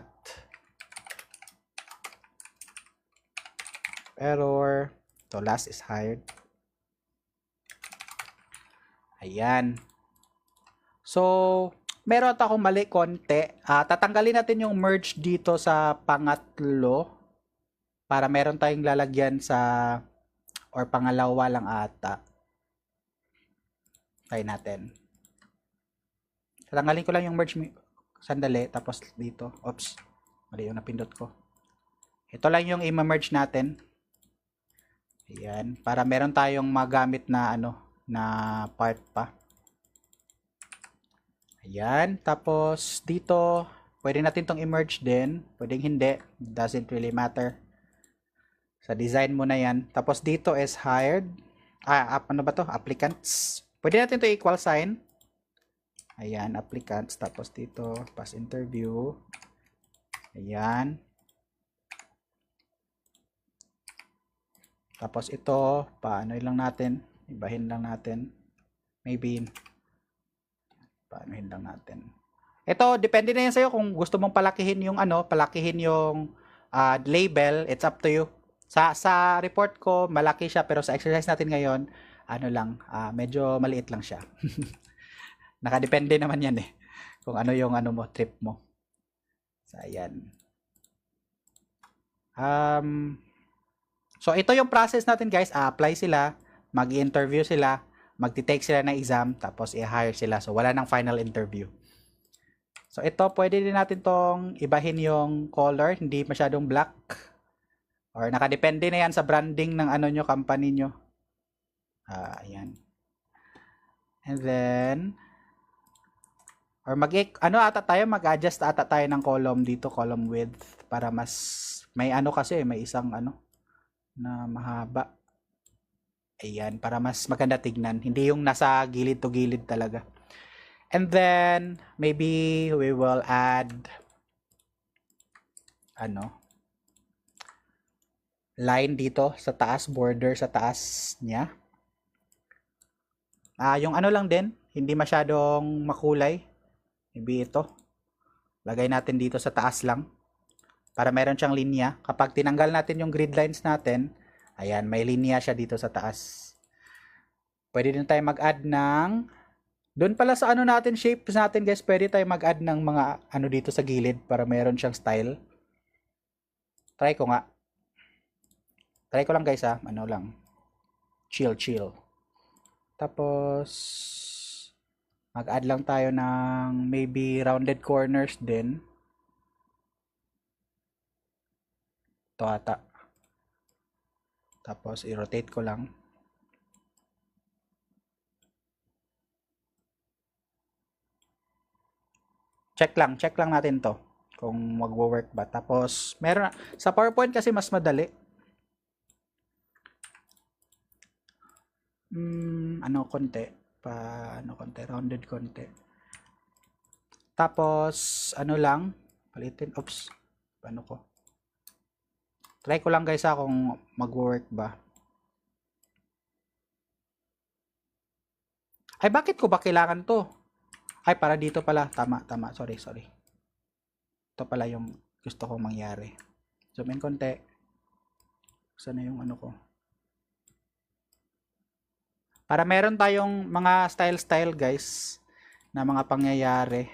Error. To last is hired. Ayan. So, meron akong mali konti. Tatanggalin natin yung merge dito sa pangatlo para meron tayong lalagyan sa or pangalawa lang ata. Try natin. Tatanggalin ko lang yung merge sandali, tapos dito. Oops. Mali yung napindot ko. Ito lang yung i-merge natin. Ayan, para meron tayong magamit na na part pa. Ayan, tapos dito pwede natin tong i-merge din, pwedeng hindi, doesn't really matter. Sa design mo na yan. Tapos dito is hired. Ano ba to? Applicants. Pwede natin to equal sign. Ayan, applicants. Tapos dito, pass interview. Ayan. Tapos ito, paano lang natin? Ibahin lang natin. Maybe, paanohin lang natin. Ito, depende na yan sa'yo kung gusto mong palakihin yung palakihin yung label. It's up to you. Sa report ko, malaki siya, pero sa exercise natin ngayon, medyo maliit lang siya. Nakadepende naman yan kung ano yung mo, trip mo. So, ayan. So, ito yung process natin, guys. Apply sila, mag-interview sila, magti-take sila ng exam, tapos i-hire sila. So, wala nang final interview. So, ito, pwede din natin tong ibahin yung color, hindi masyadong black. Or nakadepende na yan sa branding ng nyo, company nyo. Ayan. And then, or mag-adjust ata tayo ng column dito, column width, para mas, may kasi, may isang na mahaba. Ayan, para mas maganda tignan. Hindi yung nasa gilid to gilid talaga. And then, maybe we will add line dito sa taas, border sa taas niya. Yung lang din, hindi masyadong makulay. Maybe ito. Lagay natin dito sa taas lang. Para meron siyang linya. Kapag tinanggal natin yung grid lines natin, ayan, may linya siya dito sa taas. Pwede din tayo mag-add ng, doon pala sa natin, shapes natin, guys, pwede tayo mag-add ng mga dito sa gilid para meron siyang style. Try ko nga. Try ko lang, guys, lang. Chill. Tapos, mag-add lang tayo ng maybe rounded corners din. Ito ata. Tapos, i-rotate ko lang. Check lang natin to kung magwo-work ba. Tapos, meron sa PowerPoint kasi mas madali. Konti, rounded konti. Tapos, lang, palitin, oops, paano ko? Try ko lang, guys, kung mag-work ba. Ay, bakit ko ba kailangan to? Ay, para dito pala. Tama. Sorry. Ito pala yung gusto kong mangyari. Zoom in konti. Saan na yung ko? Para meron tayong mga style-style guys na mga pangyayari.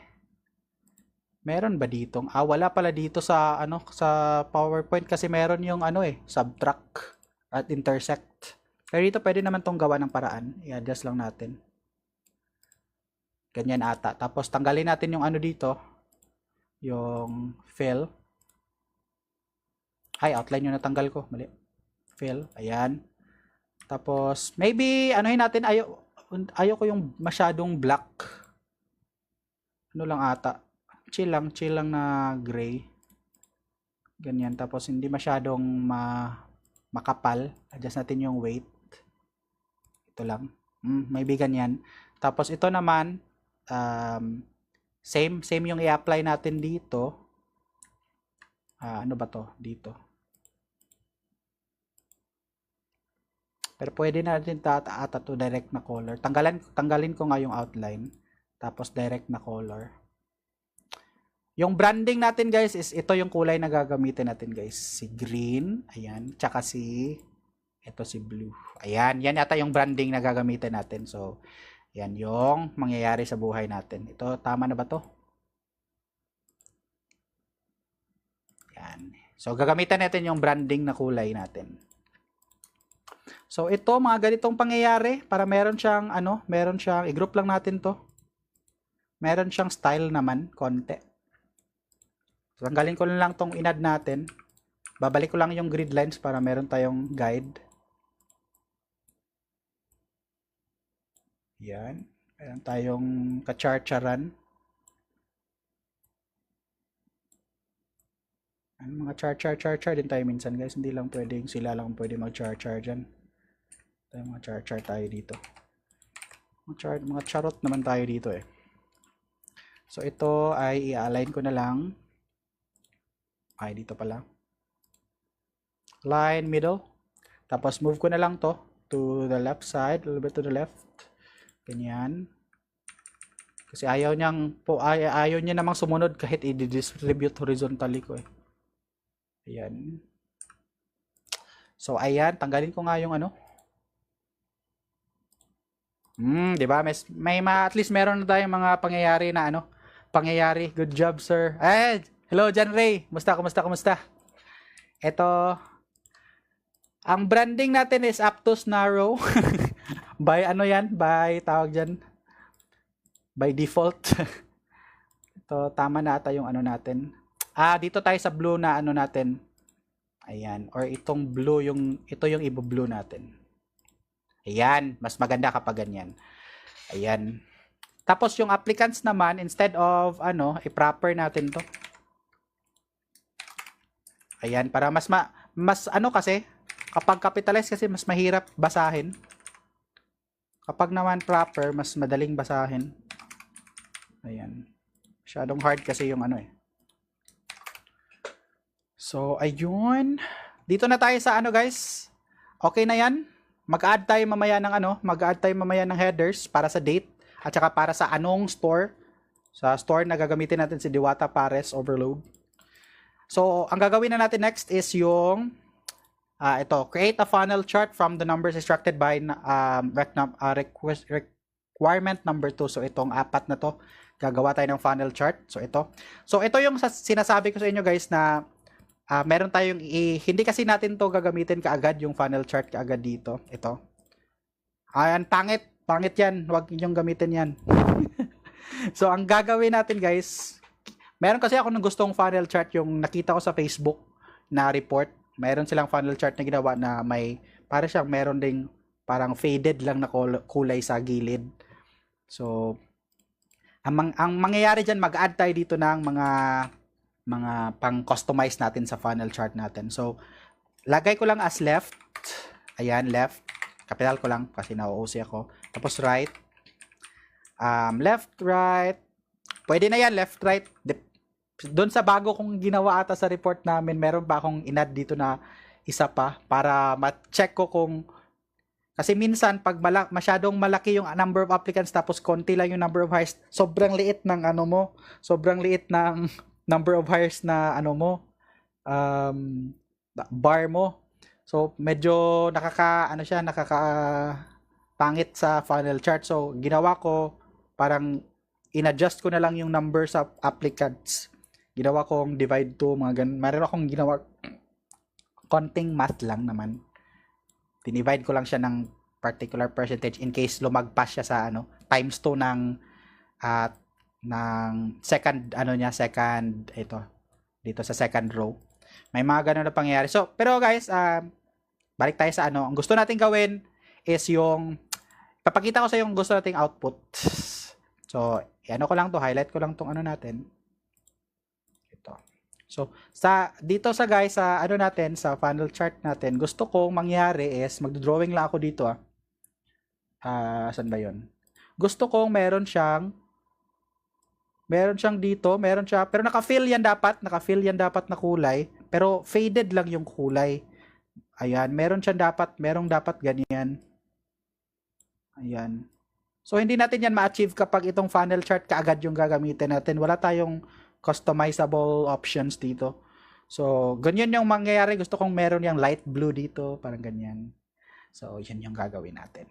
Meron ba dito? Wala pala dito sa ano sa PowerPoint kasi meron yung ano subtract at intersect. Pero dito pwede naman tong gawa ng paraan. I-adjust lang natin. Ganyan ata. Tapos tanggalin natin yung ano dito. Yung fill. Ay, outline yung natanggal ko. Mali. Fill. Ayan. Tapos, maybe, anuhin natin, ayaw ko yung masyadong black. Ano lang ata. Chill lang na gray. Ganyan. Tapos, hindi masyadong makapal. Adjust natin yung weight. Ito lang. Maybe ganyan. Tapos, ito naman, same yung i-apply natin dito. Ano ba to? Dito. Pero pwede natin ata to direct na color. Tanggalin ko nga yung outline. Tapos direct na color. Yung branding natin guys is ito yung kulay na gagamitin natin guys. Si green. Ayan. Tsaka ito si blue. Ayan. Yan yata yung branding na gagamitin natin. So, yan yung mangyayari sa buhay natin. Ito, tama na ba to? Yan. So, gagamitan natin yung branding na kulay natin. So, ito, mga ganitong pangyayari, para meron siyang, i-group lang natin to. Meron siyang style naman, konti. So, tanggalin ko lang tong inad natin. Babalik ko lang yung grid lines para meron tayong guide. Yan. Meron tayong ka-char-charan. Mga char din tayo minsan guys. Hindi lang pwedeng sila lang pwede mag-char dyan. Tayo mga char tayo dito. Mga charot naman tayo dito eh. So ito ay i-align ko na lang. Ay dito pala. Line middle. Tapos move ko na lang to to the left side, a little bit to the left. Ganyan. Kasi ayaw niya namang sumunod kahit i-distribute horizontally ko eh. Ayan. So ayan, tanggalin ko nga yung ano. 'Di ba? At least meron na tayong mga pangyayari na ano, pangyayari. Good job, sir. Hello John Ray. Kumusta? Ito, ang branding natin is Aptos Narrow. By ano yan? By tawag diyan. By default. Ito, tama na ata yung ano natin. Dito tayo sa blue na ano natin. Ayan, or itong blue ito yung i-blue natin. Ayan, mas maganda kapag ganyan. Ayan. Tapos yung applicants naman, instead of i-proper natin to. Ayan, para mas kasi, kapag capitalize kasi mas mahirap basahin. Kapag naman proper, mas madaling basahin. Ayan. Masyadong hard kasi yung So, ayun. Dito na tayo sa guys. Okay na yan. Mag-add tayo mamaya ng headers para sa date at saka para sa anong store. Sa store na gagamitin natin si Diwata Pares Overload. So, ang gagawin na natin next is yung create a funnel chart from the numbers extracted by requirement number 2. So, itong apat na to, gagawa tayo ng funnel chart. So, ito yung sinasabi ko sa inyo guys na meron tayong hindi kasi natin to gagamitin kaagad yung funnel chart kaagad dito. Ito. Ayan, pangit yan. Huwag ninyong gamitin yan. So, ang gagawin natin guys, meron kasi ako ng gustong funnel chart yung nakita ko sa Facebook na report. Meron silang funnel chart na ginawa na meron ding parang faded lang na kulay sa gilid. So, ang mangyayari dyan, mag-add tayo dito ng mga pang-customize natin sa funnel chart natin. So, lagay ko lang as left. Ayan, left. Capital ko lang kasi nauusi ako. Tapos right. Left, right. Pwede na yan, left, right. Doon sa bago kong ginawa ata sa report namin, meron pa akong in-add dito na isa pa para ma-check ko kung kasi minsan pag masyadong malaki yung number of applicants tapos konti lang yung number of hires, sobrang liit ng sobrang liit ng number of hires na bar mo. So medyo pangit sa funnel chart. So, ginawa ko, parang in-adjust ko na lang yung number sa applicants. Ginawa kong divide to, mga ganun. Meron akong ginawa, konting math lang naman. Dinivide ko lang siya ng particular percentage in case lumagpas siya sa times 2 ng second ito dito sa second row. May mga ganun na pangyayari. So, pero guys, balik tayo sa ang gusto nating gawin is yung papakita ko sa yung gusto nating output. So, ko lang to, highlight ko lang tong natin. Ito. So, dito sa guys, sa natin, sa funnel chart natin, gusto kong mangyari is, magdodrawing lang ako dito saan ba yun? Gusto kong meron siyang dito, pero naka-fill yan dapat na kulay, pero faded lang yung kulay. Ayan, merong dapat ganyan. Ayan. So, hindi natin yan ma-achieve kapag itong funnel chart kaagad yung gagamitin natin. Wala tayong customizable options dito. So, ganyan yung mangyayari. Gusto kong meron yung light blue dito. Parang ganyan. So, yun yung gagawin natin.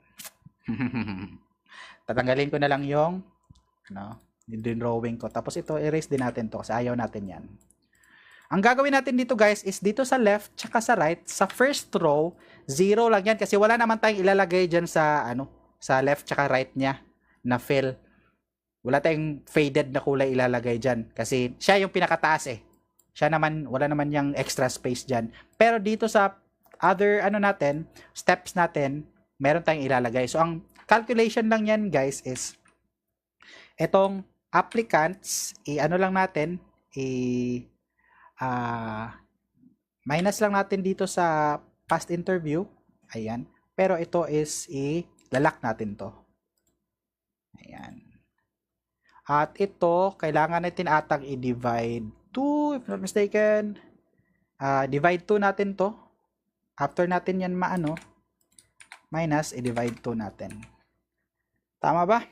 Tatanggalin ko na lang yung drawing ko. Tapos ito, erase din natin to kasi ayaw natin yan. Ang gagawin natin dito guys is dito sa left tsaka sa right, sa first row, 0 lang yan kasi wala naman tayong ilalagay dyan sa sa left tsaka right niya na fill. Wala tayong faded na kulay ilalagay dyan kasi siya yung pinakataas Siya naman, wala naman yung extra space dyan. Pero dito sa other steps natin, meron tayong ilalagay. So ang calculation lang yan guys is etong applicants, lang natin, minus lang natin dito sa past interview. Ayan. Pero ito is lalak natin to. Ayan. At ito, kailangan natin atang i-divide 2, if not mistaken. Divide 2 natin to. After natin yan minus, i-divide 2 natin. Tama ba?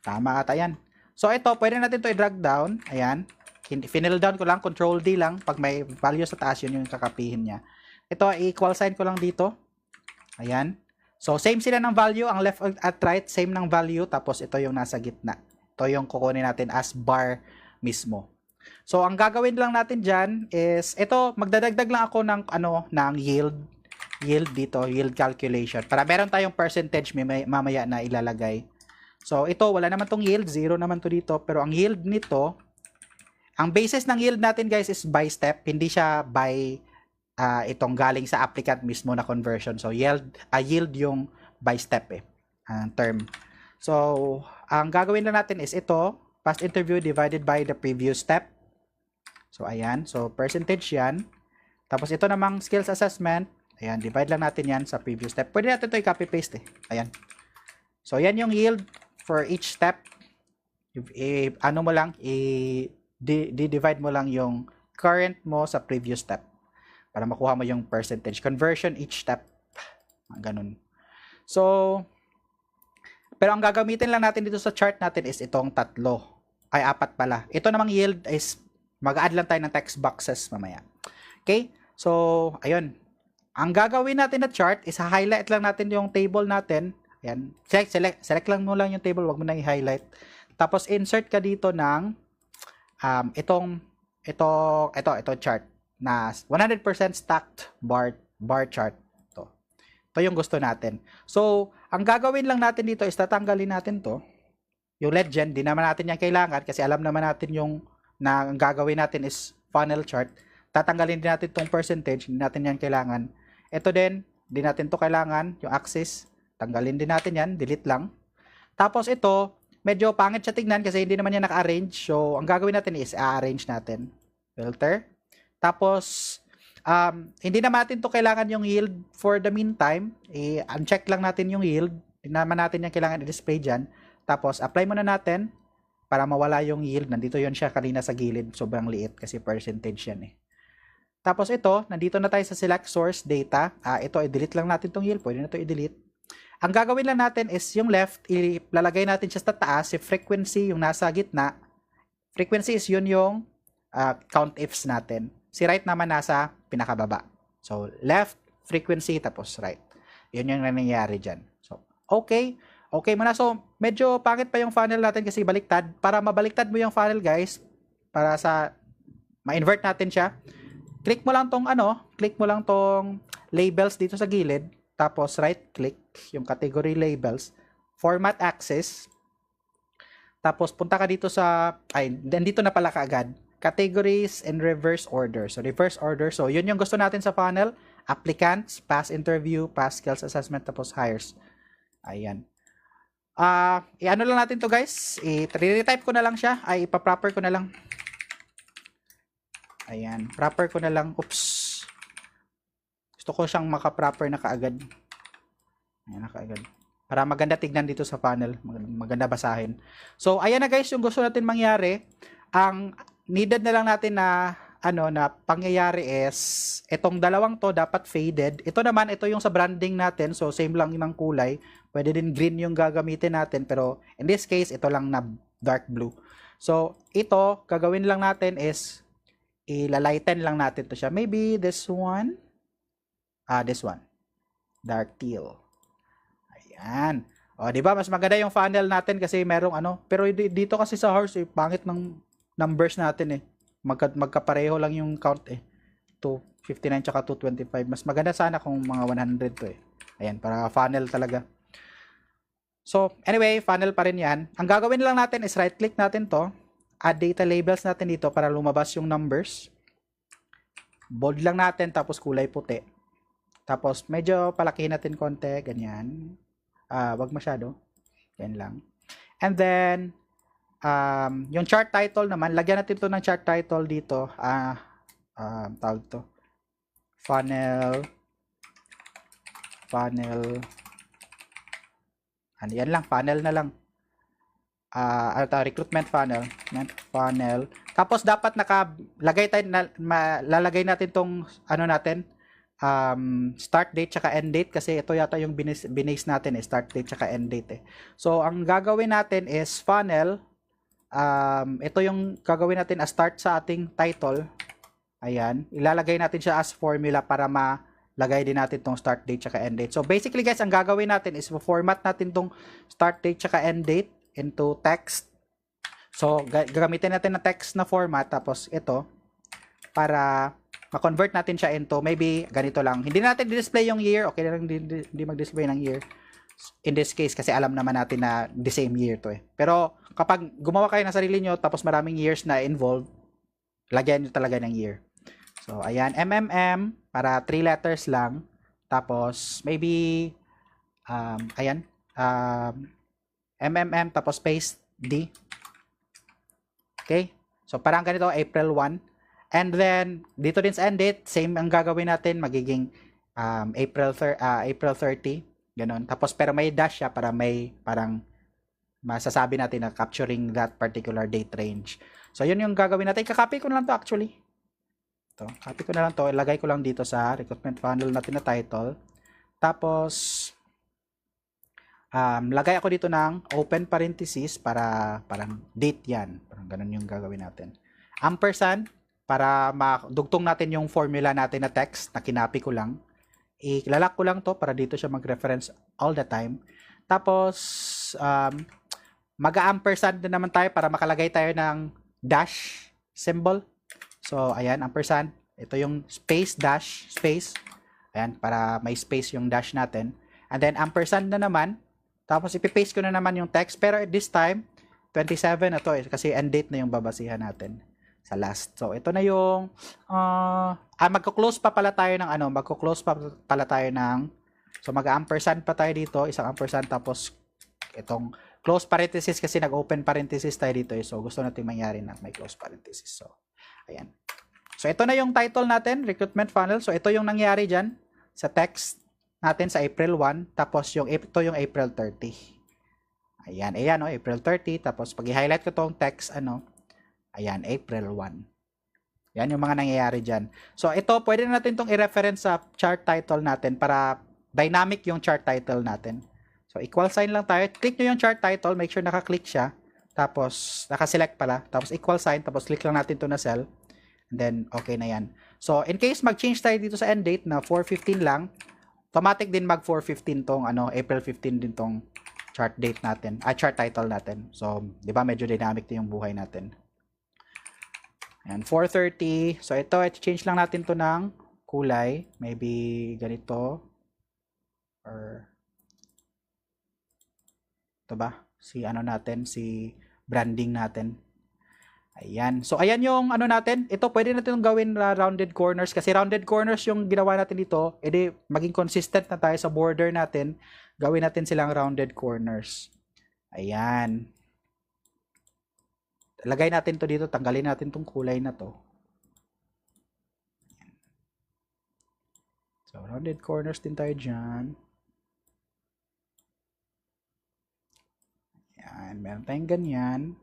Tama ata yan. So, ito, pwede natin to i-drag down. Ayan. Final down ko lang, control D lang. Pag may value sa taas, yun yung kakapihin niya. Ito, equal sign ko lang dito. Ayan. So, same sila ng value. Ang left at right, same ng value. Tapos, ito yung nasa gitna. Ito yung kukunin natin as bar mismo. So, ang gagawin lang natin dyan is, ito, magdadagdag lang ako ng yield. Yield dito, yield calculation. Para meron tayong percentage mamaya na ilalagay. So, ito, wala naman tong yield. 0 naman to dito. Pero ang yield nito, ang basis ng yield natin guys is by step. Hindi siya by itong galing sa applicant mismo na conversion. So, yield yung by step term. So, ang gagawin na natin is ito, past interview divided by the previous step. So, ayan. So, percentage yan. Tapos, ito namang skills assessment. Ayan, divide lang natin yan sa previous step. Pwede natin ito i-copy-paste Ayan. So, yan yung yield for each step. Divide mo lang yung current mo sa previous step para makuha mo yung percentage. Conversion each step. Ganun. So, pero ang gagamitin lang natin dito sa chart natin is itong 3. Ay, 4 pala. Ito namang yield is mag-add lang tayo ng text boxes mamaya. Okay? So, ayun. Ang gagawin natin na chart is highlight lang natin yung table natin. Ayan. Select lang mo lang yung table. Huwag mo nang i-highlight. Tapos, insert ka dito ng ito chart na 100% stacked bar chart. Ito yung gusto natin. So, ang gagawin lang natin dito is tatanggalin natin to. Yung legend, di naman natin yan kailangan kasi alam naman natin na ang gagawin natin is funnel chart. Tatanggalin din natin tong percentage, hindi natin yan kailangan. Ito din, di natin to kailangan, yung axis. Tanggalin din natin yan, delete lang. Tapos ito, medyo pangit siya tignan kasi hindi naman yan naka-arrange. So, ang gagawin natin is i-arrange natin. Filter. Tapos, hindi naman natin to kailangan yung yield for the meantime. I-uncheck lang natin yung yield. Hindi naman natin yan kailangan i-display dyan. Tapos, apply muna natin para mawala yung yield. Nandito yun siya kanina sa gilid. Sobrang liit kasi percentage yan Tapos ito, nandito na tayo sa select source data. Ito, i-delete lang natin tong yield. Pwede na ito i-delete. Ang gagawin lang natin is yung left, ilalagay natin siya sa taas, si frequency yung nasa gitna. Frequency is yun yung count ifs natin. Si right naman nasa pinakababa. So, left, frequency, tapos right. Yun yung nangyayari dyan. So, Okay. Okay muna. So, medyo pangit pa yung funnel natin kasi baliktad. Para mabaliktad mo yung funnel, guys, para sa ma-invert natin siya, click mo lang tong labels dito sa gilid. Tapos, right-click yung category labels. Format axis. Tapos, punta ka dito sa, dito na pala kaagad. Categories and reverse order. So, reverse order. So, yun yung gusto natin sa funnel. Applicants, pass interview, pass skills assessment, tapos hires. Ayan. I-ano lang natin to guys. I-retype ko na lang siya. Ipa-proper ko na lang. Ayan. Proper ko na lang. Oops. Gusto ko siyang maka-proper na kaagad. Ayan na kaagad. Para maganda tignan dito sa funnel. Maganda basahin. So, ayan na guys yung gusto natin mangyari. Ang needed na lang natin na pangyayari is itong dalawang to dapat faded. Ito naman, ito yung sa branding natin. So, same lang yung kulay. Pwede din green yung gagamitin natin. Pero, in this case, ito lang na dark blue. So, ito, gagawin lang natin is ilalighten lang natin to siya. Maybe this one. This one. Dark teal. Ayan. O, diba? Mas maganda yung funnel natin kasi merong Pero dito kasi sa horse, pangit ng numbers natin eh. Magkapareho lang yung count eh. 259 tsaka 225. Mas maganda sana kung mga 100 to eh. Ayan, para funnel talaga. So, anyway, funnel pa rin yan. Ang gagawin lang natin is right-click natin to. Add data labels natin dito para lumabas yung numbers. Bold lang natin, tapos kulay puti. Tapos, medyo palakihin natin konti. Ganyan. Wag masyado. Yan lang. And then, yung chart title naman, lagyan natin to ng chart title dito. Tawag to. Funnel. Yan lang, funnel na lang. Recruitment funnel. Tapos dapat lalagay natin tong start date tsaka end date kasi ito yata yung binase natin start date tsaka end date So, ang gagawin natin is funnel. Ito yung gagawin natin as start sa ating title. Ayan. Ilalagay natin siya as formula para lagay din natin tong start date tsaka end date. So, basically guys, ang gagawin natin is format natin tong start date tsaka end date into text. So, gagamitin natin na text na format. Tapos, ito, para ma-convert natin siya into, maybe, ganito lang. Hindi natin display yung year. Okay na lang hindi mag-display ng year. In this case, kasi alam naman natin na the same year to eh. Pero, kapag gumawa kayo ng sarili nyo, tapos maraming years na involved, lagyan nyo talaga ng year. So, ayan, MMM, para 3 letters lang. Tapos, maybe, MMM, tapos space D. Okay? So, parang ganito, April 1. And then, dito din sa end date, same ang gagawin natin, magiging April 30. Ganon. Tapos, pero may dash siya para may, parang, masasabi natin na capturing that particular date range. So, yun yung gagawin natin. Kakopy ko na lang to actually. Copy ko na lang to. Ilagay ko lang dito sa recruitment funnel natin na title. Tapos, lagay ako dito ng open parenthesis para parang date yan. Parang ganun yung gagawin natin. Ampersand, para madugtong natin yung formula natin na text na kinapi ko lang. Ilalak ko lang to para dito siya mag-reference all the time. Tapos, mag-ampersand na naman tayo para makalagay tayo ng dash symbol. So, ayan, ampersand. Ito yung space, dash, space. Ayan, para may space yung dash natin. And then, ampersand na naman. Tapos, ipipaste ko na naman yung text. Pero this time, 27 na to kasi end date na yung babasihan natin sa last. So, ito na yung magko-close pa pala tayo ng so, mag-ampersand pa tayo dito. Isang ampersand tapos itong close parenthesis kasi nag-open parenthesis tayo dito So, gusto natin mangyari na may close parenthesis. So, ayan. So, ito na yung title natin, recruitment funnel. So, ito yung nangyari dyan sa text natin sa April 1. Tapos, ito yung April 30. Ayan, April 30. Tapos, pag i-highlight ko tong text, ayan, April 1. Yan yung mga nangyayari dyan. So, ito, pwede na natin tong i-reference sa chart title natin para dynamic yung chart title natin. So, equal sign lang tayo. Click nyo yung chart title. Make sure naka-click siya. Tapos, naka-select pala. Tapos, equal sign. Tapos, click lang natin to na cell. And then, okay na yan. So, in case mag-change tayo dito sa end date na 4:15 lang, automatic din mag 4:15 tong April 15 din tong chart date natin, chart title natin. So, 'di ba medyo dynamic din yung buhay natin. Ayan, 4:30. So, ito, i-change lang natin to ng kulay. Maybe ganito. Or, ito ba? Si branding natin. Ayan. So, ayan yung natin. Ito, pwede natin gawin rounded corners. Kasi rounded corners yung ginawa natin dito. E di, maging consistent na tayo sa border natin. Gawin natin silang rounded corners. Ayan. Lagay natin to dito. Tanggalin natin tong kulay na to. So, rounded corners din tayo dyan. Ayan. Meron tayong ganyan.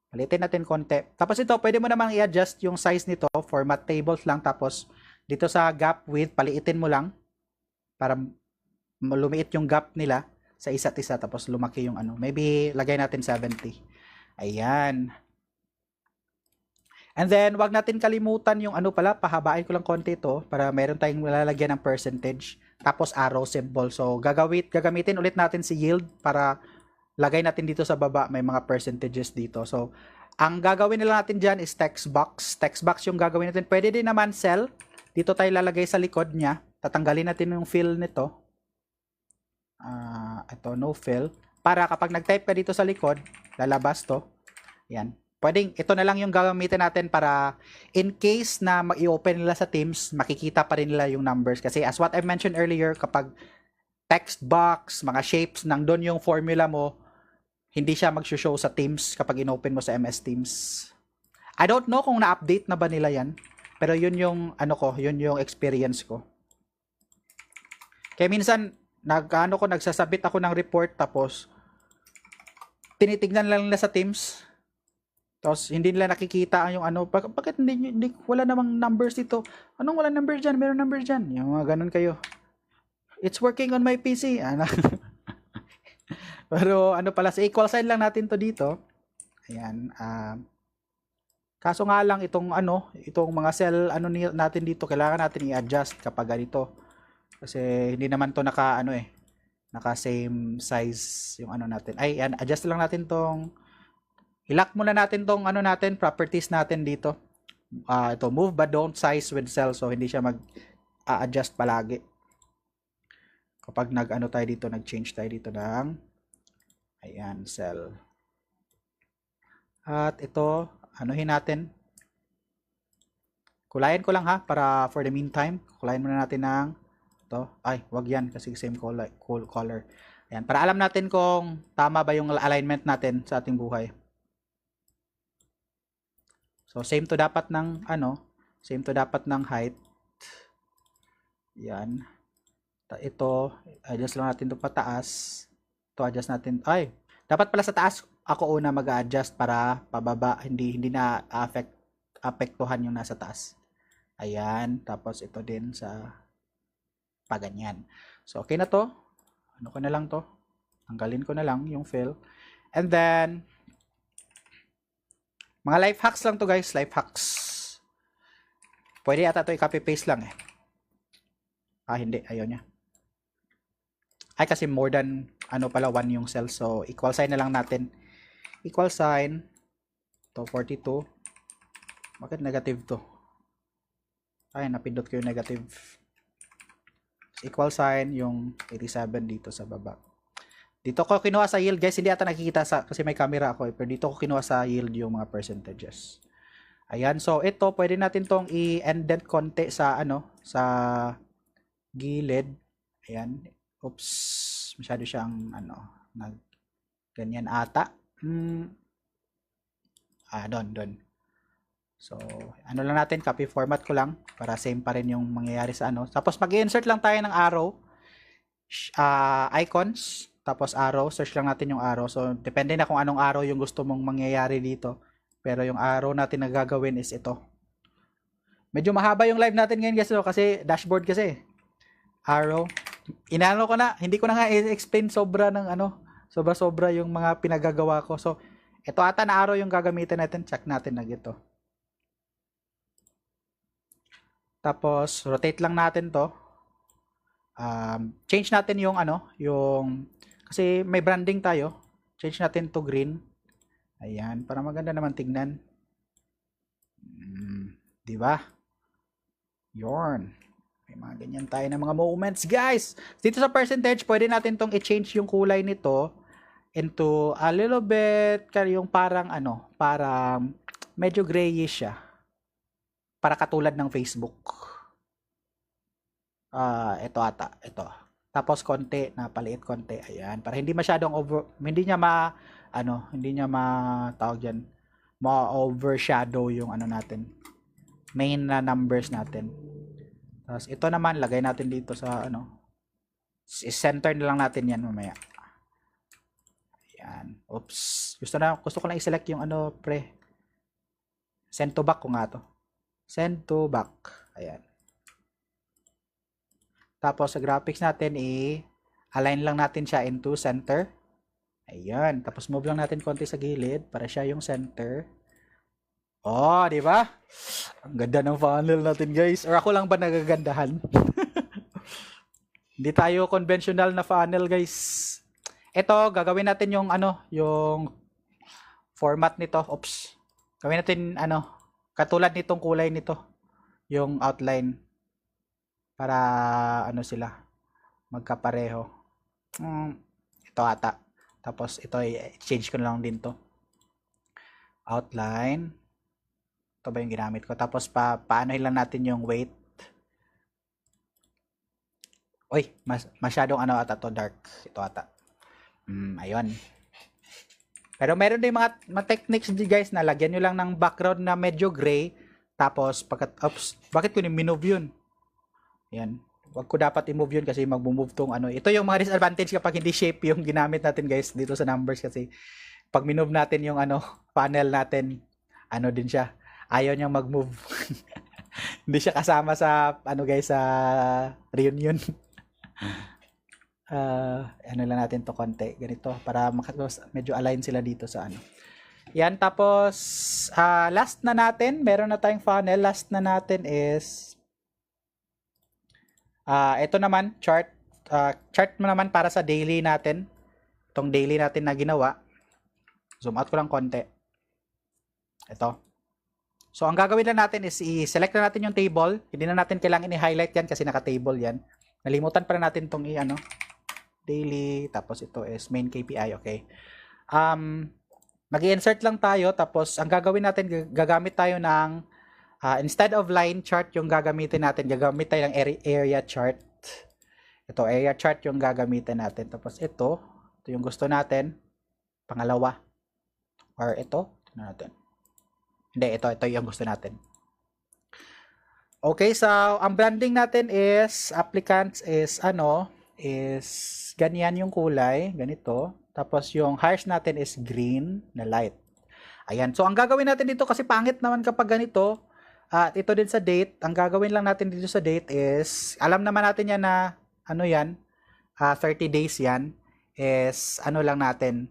Palitin natin konti. Tapos ito, pwede mo namang i-adjust yung size nito. Format tables lang. Tapos, dito sa gap width, paliitin mo lang. Para lumiit yung gap nila sa isa't isa. Tapos, lumaki yung Maybe, lagay natin 70. Ayan. And then, wag natin kalimutan yung pahabain ko lang konti ito. Para meron tayong lalagyan ng percentage. Tapos, arrow symbol. So, gagamitin ulit natin si yield para lagay natin dito sa baba, may mga percentages dito. So, ang gagawin nila natin dyan is text box. Text box yung gagawin natin. Pwede din naman cell. Dito tayo lalagay sa likod niya. Tatanggalin natin yung fill nito. Ito, no fill. Para kapag nag-type ka dito sa likod, lalabas to. Yan. Pwedeng, ito na lang yung gagamitin natin para in case na i-open nila sa Teams, makikita pa rin nila yung numbers. Kasi as what I mentioned earlier, kapag text box, mga shapes, nandun yung formula mo, hindi siya mag-show sa Teams kapag in-open mo sa MS Teams. I don't know kung na-update na ba nila yan. Pero yun yung yun yung experience ko. Kaya minsan nagsasabit ako ng report tapos tinitignan lang nila sa Teams. Tapos hindi nila nakikita yung bakit hindi wala namang numbers dito. Anong wala numbers diyan? Meron numbers diyan. Yung mga ganun kayo. It's working on my PC. Pero pala, sa equal sign lang natin to dito. Ayan. Kaso nga lang itong mga cell natin dito, kailangan natin i-adjust kapag ganito. Kasi hindi naman to naka same size yung natin. Ay, adjust lang natin tong i-lock muna natin tong natin, properties natin dito. Ito, move but don't size with cell, so hindi siya mag-adjust palagi. Kapag tayo dito, nag-change tayo dito ng ayan, cell. At ito, anuhin natin. Kulayan ko lang ha, para for the meantime. Kulayan muna natin ng ito. Ay, wag yan kasi same color. Ayan, para alam natin kung tama ba yung alignment natin sa ating buhay. So, same to dapat ng height. Yan. Ito, adjust lang natin ito pataas. Ito, adjust natin. Ay, dapat pala sa taas ako una mag-adjust para pababa, hindi na apektuhan yung nasa taas. Ayan, tapos ito din sa paganyan. So, okay na to. Ko na lang to. Tanggalin ko na lang yung fill. And then, mga life hacks lang to guys, life hacks. Pwede ata to i-copy paste lang eh. Hindi, ayaw niya. Ay, kasi more than, 1 yung cell. So, equal sign na lang natin. Equal sign. To 42. Bakit negative to? Ay, napindot ko yung negative. Equal sign, yung 87 dito sa baba. Dito ko kinuha sa yield, guys. Hindi ata nakikita kasi may camera ako. Pero dito ko kinuha sa yield yung mga percentages. Ayan. So, ito, pwede natin tong i-indent konti sa, sa gilid. Ayan. Oops, masyado siyang ganyan ata. Doon. So, lang natin, copy format ko lang para same pa rin yung mangyayari sa Tapos mag-insert lang tayo ng arrow, icons, tapos arrow, search lang natin yung arrow. So, depende na kung anong arrow yung gusto mong mangyayari dito. Pero yung arrow natin na gagawin is ito. Medyo mahaba yung live natin ngayon guys, kasi dashboard kasi. Arrow. Ko na, hindi ko na nga i-explain sobra yung mga pinagagawa ko. So, ito ata na arrow yung gagamitin natin. Check natin na ito. Tapos, rotate lang natin to. change natin yung kasi may branding tayo. Change natin to green. Ayan, para maganda naman tignan. Di ba? Yorn. May mga ganyan tayo ng mga moments, guys. Dito sa percentage, pwede natin tong i-change yung kulay nito into a little bit yung parang parang medyo grayish siya. Para katulad ng Facebook. Ito ata, ito. Tapos konti, napaliit konti. Ayan, para hindi masyadong hindi niya tawag diyan, ma-overshadow yung natin. Main na numbers natin. Tapos ito naman lagay natin dito sa center na lang natin 'yan mamaya. Ayan. Oops. Gusto ko lang i-select yung pre. Send to back ko nga to. Send to back. Ayan. Tapos sa graphics natin align lang natin siya into center. Ayan. Tapos move lang natin konti sa gilid para siya yung center. Oh, di ba? Ang ganda ng funnel natin, guys. Or ako lang ba nagagandahan? Hindi tayo conventional na funnel, guys. Ito, gagawin natin yung yung format nito. Oops. Gawin natin katulad nitong kulay nito, yung outline para sila magkapareho. Ito ata. Tapos ito i-change ko na lang din to. Outline. Ito ba yung ginamit ko? Tapos paanohin lang natin yung weight. Uy, masyadong ata to, dark. Ito ata. Ayun. Pero meron din mga techniques guys na lagyan nyo lang ng background na medyo gray. Tapos, bakit ko minove yun? Ayan. Wag ko dapat i-move yun kasi mag-move tong Ito yung mga disadvantage kapag hindi shape yung ginamit natin guys dito sa numbers kasi pag minove natin yung panel natin, din siya. Ayaw niyang mag-move. Hindi siya kasama sa guys sa reunion. Lang natin to konti ganito para medyo align sila dito sa Yan, tapos last na natin, meron na tayong funnel. Last na natin is ito naman chart mo naman para sa daily natin. Itong daily natin na ginawa. Zoom out ko lang konti. Ito. So, ang gagawin lang natin is i-select na natin yung table. Hindi na natin kailangan i-highlight yan kasi naka-table yan. Nalimutan pa na natin itong daily. Tapos ito is main KPI. Okay. Mag-i-insert lang tayo. Tapos, ang gagawin natin, gagamit tayo ng instead of line chart yung gagamitin natin, gagamit tayo ng area chart. Ito, area chart yung gagamitin natin. Tapos ito yung gusto natin. Pangalawa. Or ito natin. Hindi, ito yung gusto natin. Okay, so ang branding natin is applicants is ganyan yung kulay, ganito. Tapos yung hires natin is green na light. Ayan. So ang gagawin natin dito kasi pangit naman kapag ganito. At ito din sa date, ang gagawin lang natin dito sa date is alam naman natin yan na 30 days yan is lang natin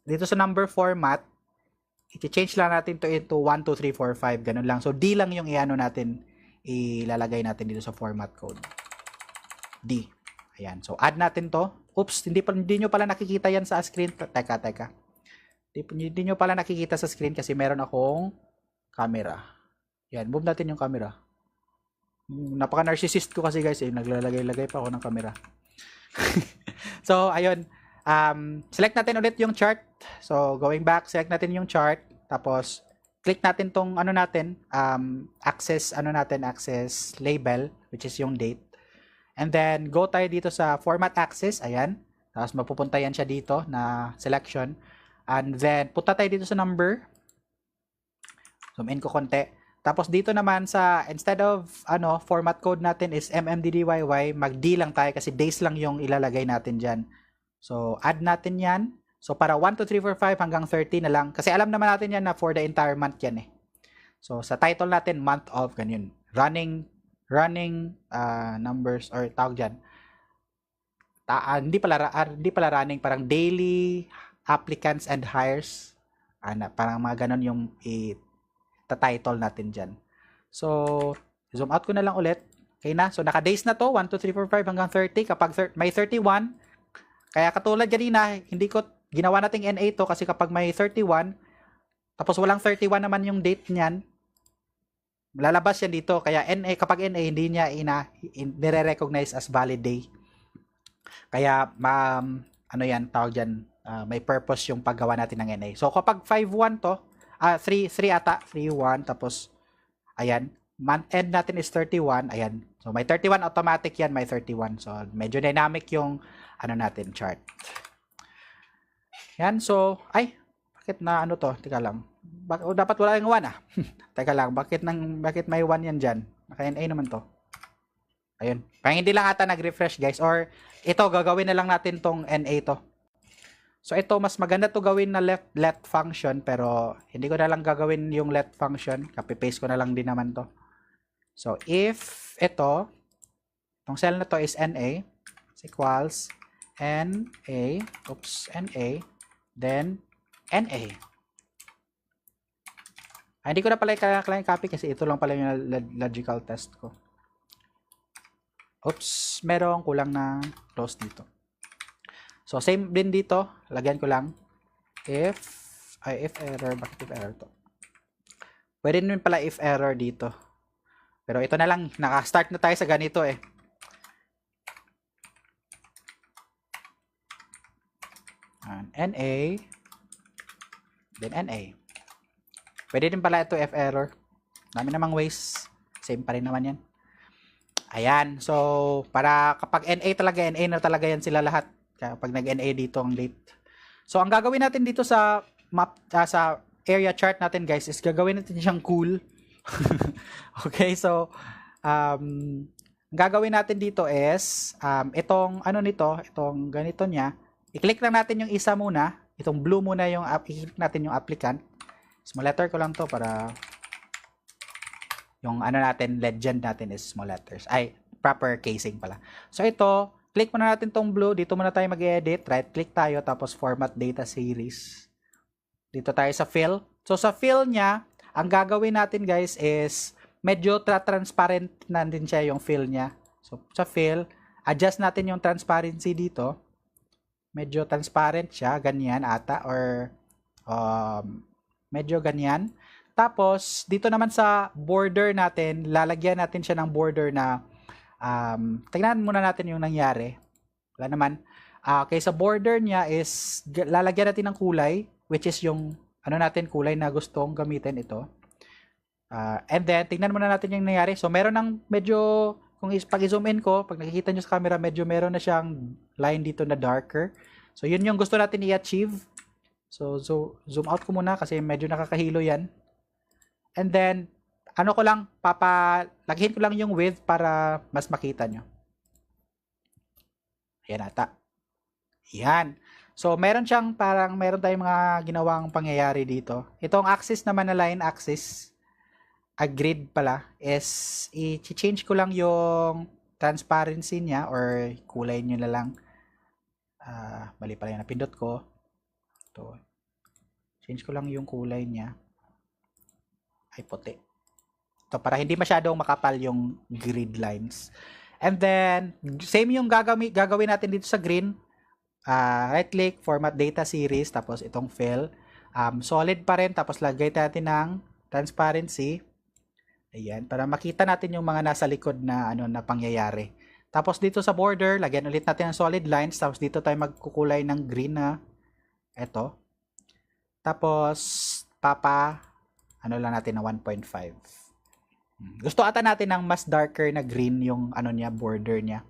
dito sa number format i-change lang natin to into 1, 2, 3, 4, 5 ganun lang. So D lang yung natin ilalagay natin dito sa format code. D. Ayan. So add natin to. Oops, hindi nyo pala nakikita yan sa screen. Teka. Hindi nyo pala nakikita sa screen kasi meron akong camera. Yan, move natin yung camera. Napaka-narcissist ko kasi guys, naglalagay-lagay pa ako ng camera. So, ayun. Select natin ulit yung chart. So, going back, select natin yung chart. Tapos, click natin tong access label, which is yung date. And then, go tayo dito sa format access. Ayan. Tapos, mapupunta yan siya dito na selection. And then, punta tayo dito sa number. Zoom in ko konti. Tapos, dito naman sa, instead of, format code natin is MMDDYY, mag-D lang tayo kasi days lang yung ilalagay natin dyan. So, add natin yan. So, para 1, 2, 3, 4, 5 hanggang 30 na lang. Kasi alam naman natin yan na for the entire month yan eh. So, sa title natin, month of, ganyan. Running numbers or tawag dyan. Hindi pala running, parang daily applicants and hires. Parang mga ganon yung title natin dyan. So, zoom out ko na lang ulit. Okay na? So, naka-days na to. 1, 2, 3, 4, 5 hanggang 30. Kapag may 31, kaya katulad kanina, hindi ko ginawa nating NA to kasi kapag may 31, tapos walang 31 naman yung date niyan, lalabas yan dito. Kaya NA, kapag NA, hindi niya nire-recognize as valid day. Kaya, ano yan, tawag dyan, may purpose yung paggawa natin ng NA. So, kapag 5-1 to, 3 ata, 3-1, tapos, ayan, month end natin is 31, ayan. So, may 31 automatic yan, may 31. So, medyo dynamic yung, ano natin, chart. Yan, so, bakit na ano to? Teka lang. Dapat wala yung 1 Teka lang, bakit may 1 yan dyan? Naka-NA naman to. Ayun. Parang hindi lang ata nag-refresh, guys. Or, ito, gagawin na lang natin tong NA to. So, ito, mas maganda to gawin na let function, pero hindi ko na lang gagawin yung let function. Copy-paste ko na lang din naman to. So, if ito, itong cell na to is NA, is equals NA, then NA. Hindi ko na pala kailangan copy kasi ito lang pala yung logical test ko. Oops, merong kulang na close dito. So, same din dito. Lagyan ko lang if error. Bakit if error to? Pwede din pala if error dito. Pero ito na lang. Naka-start na tayo sa ganito eh. NA. Then NA. Pwede din pala ito if error. Dami namang ways. Same pa rin naman yan. Ayan. So, para kapag NA talaga, NA na talaga yan sila lahat. Kapag nag-NA dito ang date. So, ang gagawin natin dito sa map, sa area chart natin guys, is gagawin natin siyang cool. Okay, so, gagawin natin dito is, itong, ano nito, itong ganito niya, i-click lang natin yung isa muna, itong blue muna yung, i-click natin yung applicant. Small letter ko lang to para, yung ano natin, legend natin is small letters. Proper casing pala. So, ito, click muna natin tong blue, dito muna tayo mag-edit, right click tayo, tapos format data series. Dito tayo sa fill. So, sa fill niya, ang gagawin natin guys is medyo transparent na din siya yung fill niya. So, sa fill, adjust natin yung transparency dito. Medyo transparent siya, ganyan ata, or medyo ganyan. Tapos, dito naman sa border natin, lalagyan natin siya ng border na, tingnan muna natin yung nangyari. Wala naman. Okay, sa border niya is, lalagyan natin ng kulay, which is yung ano natin, kulay na gustong gamitin ito. And then, tingnan muna natin yung nangyari. So, meron ng medyo, kung pag i-zoom in ko, pag nakikita nyo sa camera, medyo meron na siyang line dito na darker. So, yun yung gusto natin i-achieve. So, zoom out ko muna kasi medyo nakakahilo yan. And then, ano ko lang, laghin ko lang yung width para mas makita nyo. Ayan ata. Yan. So, meron tayong mga ginawang pangyayari dito. Itong axis naman na line axis, grid pala, is i-change ko lang yung transparency niya or kulay nyo na lang. Mali pala yung napindot ko. Ito. Change ko lang yung kulay niya. Ay, puti. Ito, para hindi masyadong makapal yung grid lines. And then, same yung gagawin natin dito sa green. Right click, format data series, tapos itong fill. Solid pa rin, tapos lagay natin ng transparency. Ayan, para makita natin yung mga nasa likod na na pangyayari. Tapos dito sa border, lagyan ulit natin ng solid lines, tapos dito tayo magkukulay ng green na ito. Tapos ano lang natin na 1.5. Gusto ata natin ng mas darker na green yung border niya.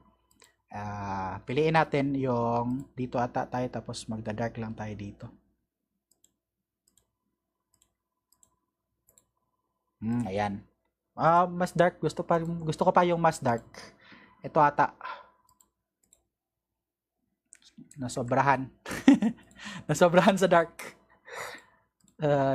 Piliin natin yung dito ata tayo, tapos magda-dark lang tayo dito. Ayan. Mas dark. Gusto ko pa yung mas dark. Ito ata. Nasobrahan. Nasobrahan sa dark.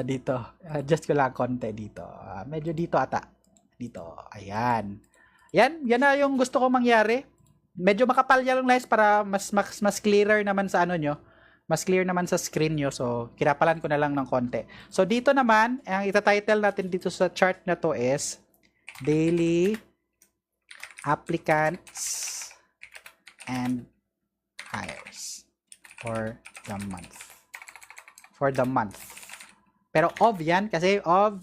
Dito. Adjust ko lang konti dito. Medyo dito ata. Dito. Ayan. Yan na yung gusto ko mangyari. Medyo makapal yung lines para mas clearer naman sa nyo. Mas clear naman sa screen nyo. So, kinapalan ko na lang ng konti. So, dito naman, ang ita-title natin dito sa chart na to is Daily applicants and hires for the month. For the month. Pero of yan kasi of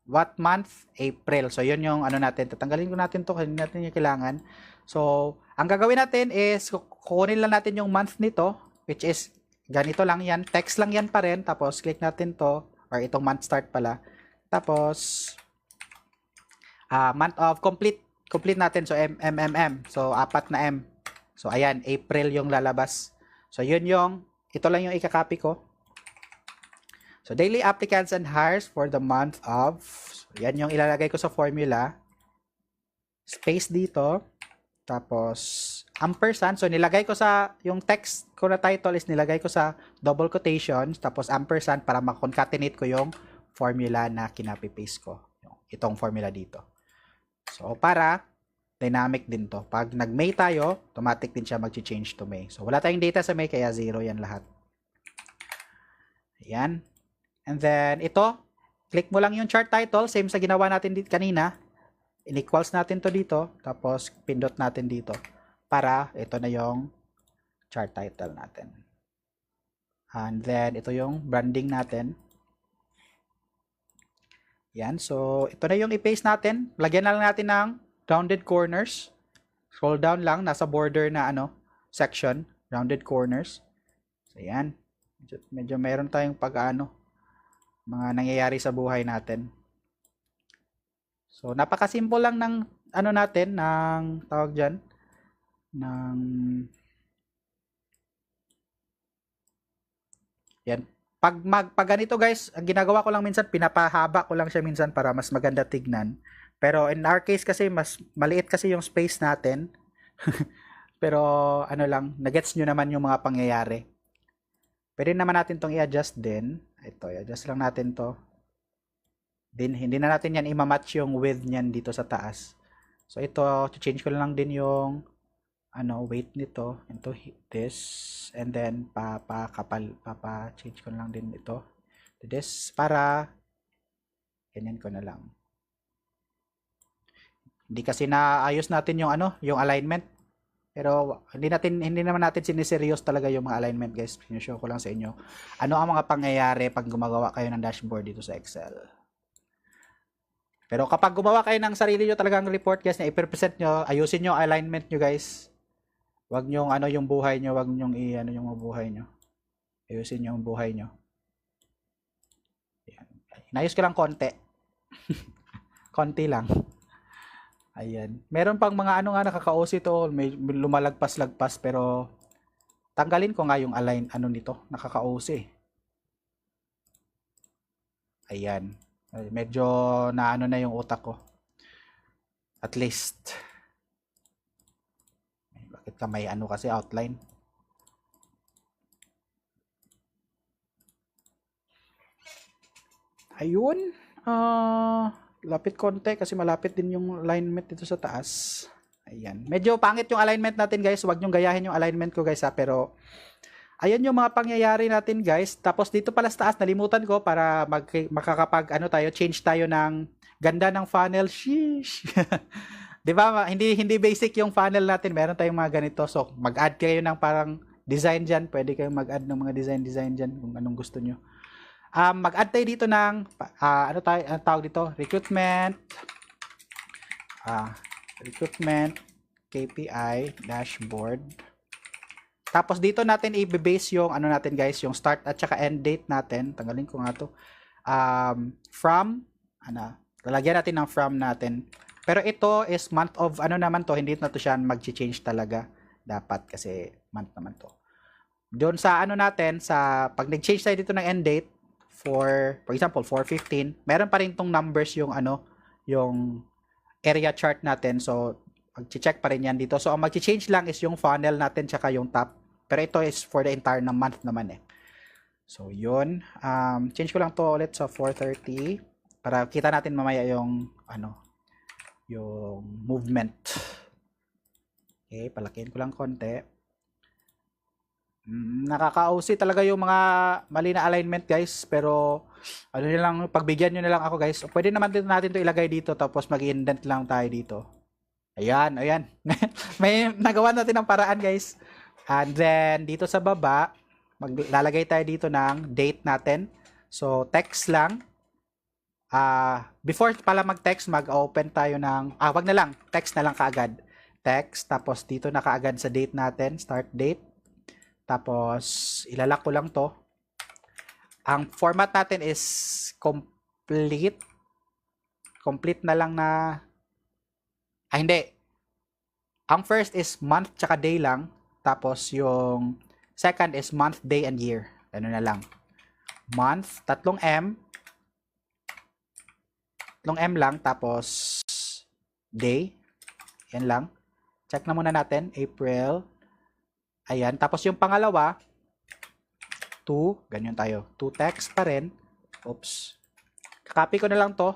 what month? April. So yun yung ano natin. Tatanggalin ko natin to kasi hindi natin yung kailangan. So ang gagawin natin is kukunin lang natin yung month nito, which is ganito lang yan. Text lang yan pa rin. Tapos click natin to, or itong month start pala. Tapos month of complete natin. So So 4 na M. So ayan, April yung lalabas. So yun yung, ito lang yung ikakopy ko. So, daily applicants and hires for the month of, so, yan yung ilalagay ko sa formula. Space dito. Tapos, ampersand. So, nilagay ko sa, yung text ko na title is nilagay ko sa double quotations. Tapos, ampersand para makoncatenate ko yung formula na kinapi-paste ko. Itong formula dito. So, para dynamic din to. Pag nag-May tayo, automatic din siya mag-change to May. So, wala tayong data sa May, kaya 0 yan lahat. Ayan. And then, ito, click mo lang yung chart title, same sa ginawa natin dito kanina. In-equals natin to dito, tapos pindot natin dito. Para, ito na yung chart title natin. And then, ito yung branding natin. Yan, so, ito na yung i-paste natin. Lagyan na lang natin ng rounded corners. Scroll down lang, nasa border na section, rounded corners. So, yan. Medyo meron tayong mga nangyayari sa buhay natin. So, napakasimple lang ng natin, ng tawag dyan, ng yan. Pag ganito guys, ang ginagawa ko lang minsan, pinapahaba ko lang siya minsan para mas maganda tignan. Pero in our case kasi, mas maliit kasi yung space natin. Pero nagets nyo naman yung mga pangyayari. Pwede naman natin tong i-adjust din. Ito, i-adjust lang natin to. Din, hindi na natin yan i-match yung width niyan dito sa taas. So, ito, change ko lang din yung weight nito into this. And then, change ko lang din ito to this para ganyan ko na lang. Hindi kasi naayos natin yung yung alignment. Pero hindi naman natin siniseryos talaga yung mga alignment guys. Sinushow ko lang sa inyo. Ano ang mga pangyayari pag gumawa kayo ng dashboard dito sa Excel. Pero kapag gumawa kayo ng sarili nyo talagang report guys na i-present nyo, ayusin nyo alignment nyo guys. Huwag nyo yung buhay nyo, huwag nyo yung buhay nyo. Ayusin nyo yung buhay nyo. Ayan. Inayos ko lang konti. Konti lang. Ayan. Meron pang mga nakaka-OC to, may lumalagpas-lagpas pero tanggalin ko nga yung align nito, nakaka-OC. Ayan. Medyo na yung utak ko. At least. Bakit ka may kasi outline? Ayun. Lapit konti kasi malapit din yung alignment dito sa taas. Ayan. Medyo pangit yung alignment natin guys. Huwag nyong gayahin yung alignment ko guys ha. Pero ayan yung mga pangyayari natin guys. Tapos dito pala sa taas, nalimutan ko para makakapag change tayo ng ganda ng funnel. Sheesh. 'Di ba? Hindi basic yung funnel natin. Meron tayong mga ganito. So mag-add kayo ng parang design diyan. Pwede kayong mag-add ng mga design diyan kung anong gusto nyo. Mag-add tayo dito ng ang tawag dito, recruitment KPI dashboard. Tapos dito natin i-base yung natin guys, yung start at saka end date natin. Tanggalin ko nga to. Lalagyan natin ng from natin. Pero ito is month of naman to, hindi na to siya mag-change talaga dapat kasi month naman to. Doon sa natin, sa pag nag-change tayo dito ng end date, for example, 415, meron pa rin tong numbers yung yung area chart natin. So, mag-check pa rin yan dito. So, ang mag-change lang is yung funnel natin tsaka yung top. Pero ito is for the entire na month naman eh. So, yun. Change ko lang to ulit sa 430 para kita natin mamaya yung yung movement. Okay, palakihin ko lang konti. Nakaka-OC talaga yung mga mali na alignment guys, pero pagbigyan nyo na lang ako guys. Pwede naman din natin to ilagay dito tapos mag-indent lang tayo dito. Ayan, ayan. May nagawa natin ng paraan, guys. And then, dito sa baba, maglalagay tayo dito ng date natin. So, text lang. Before pala mag-text, mag-open tayo ng, wag na lang, text na lang kaagad. Text, tapos dito na kaagad sa date natin, start date. Tapos, ilalak ko lang to. Ang format natin is complete. Complete na lang na, hindi. Ang first is month tsaka day lang. Tapos, yung second is month, day, and year. Ano na lang. Month, tatlong M lang, tapos day, yan lang. Check na muna natin, April. Ayan, tapos yung pangalawa, 2, ganyan tayo. 2 text pa rin. Oops. Copy ko na lang to.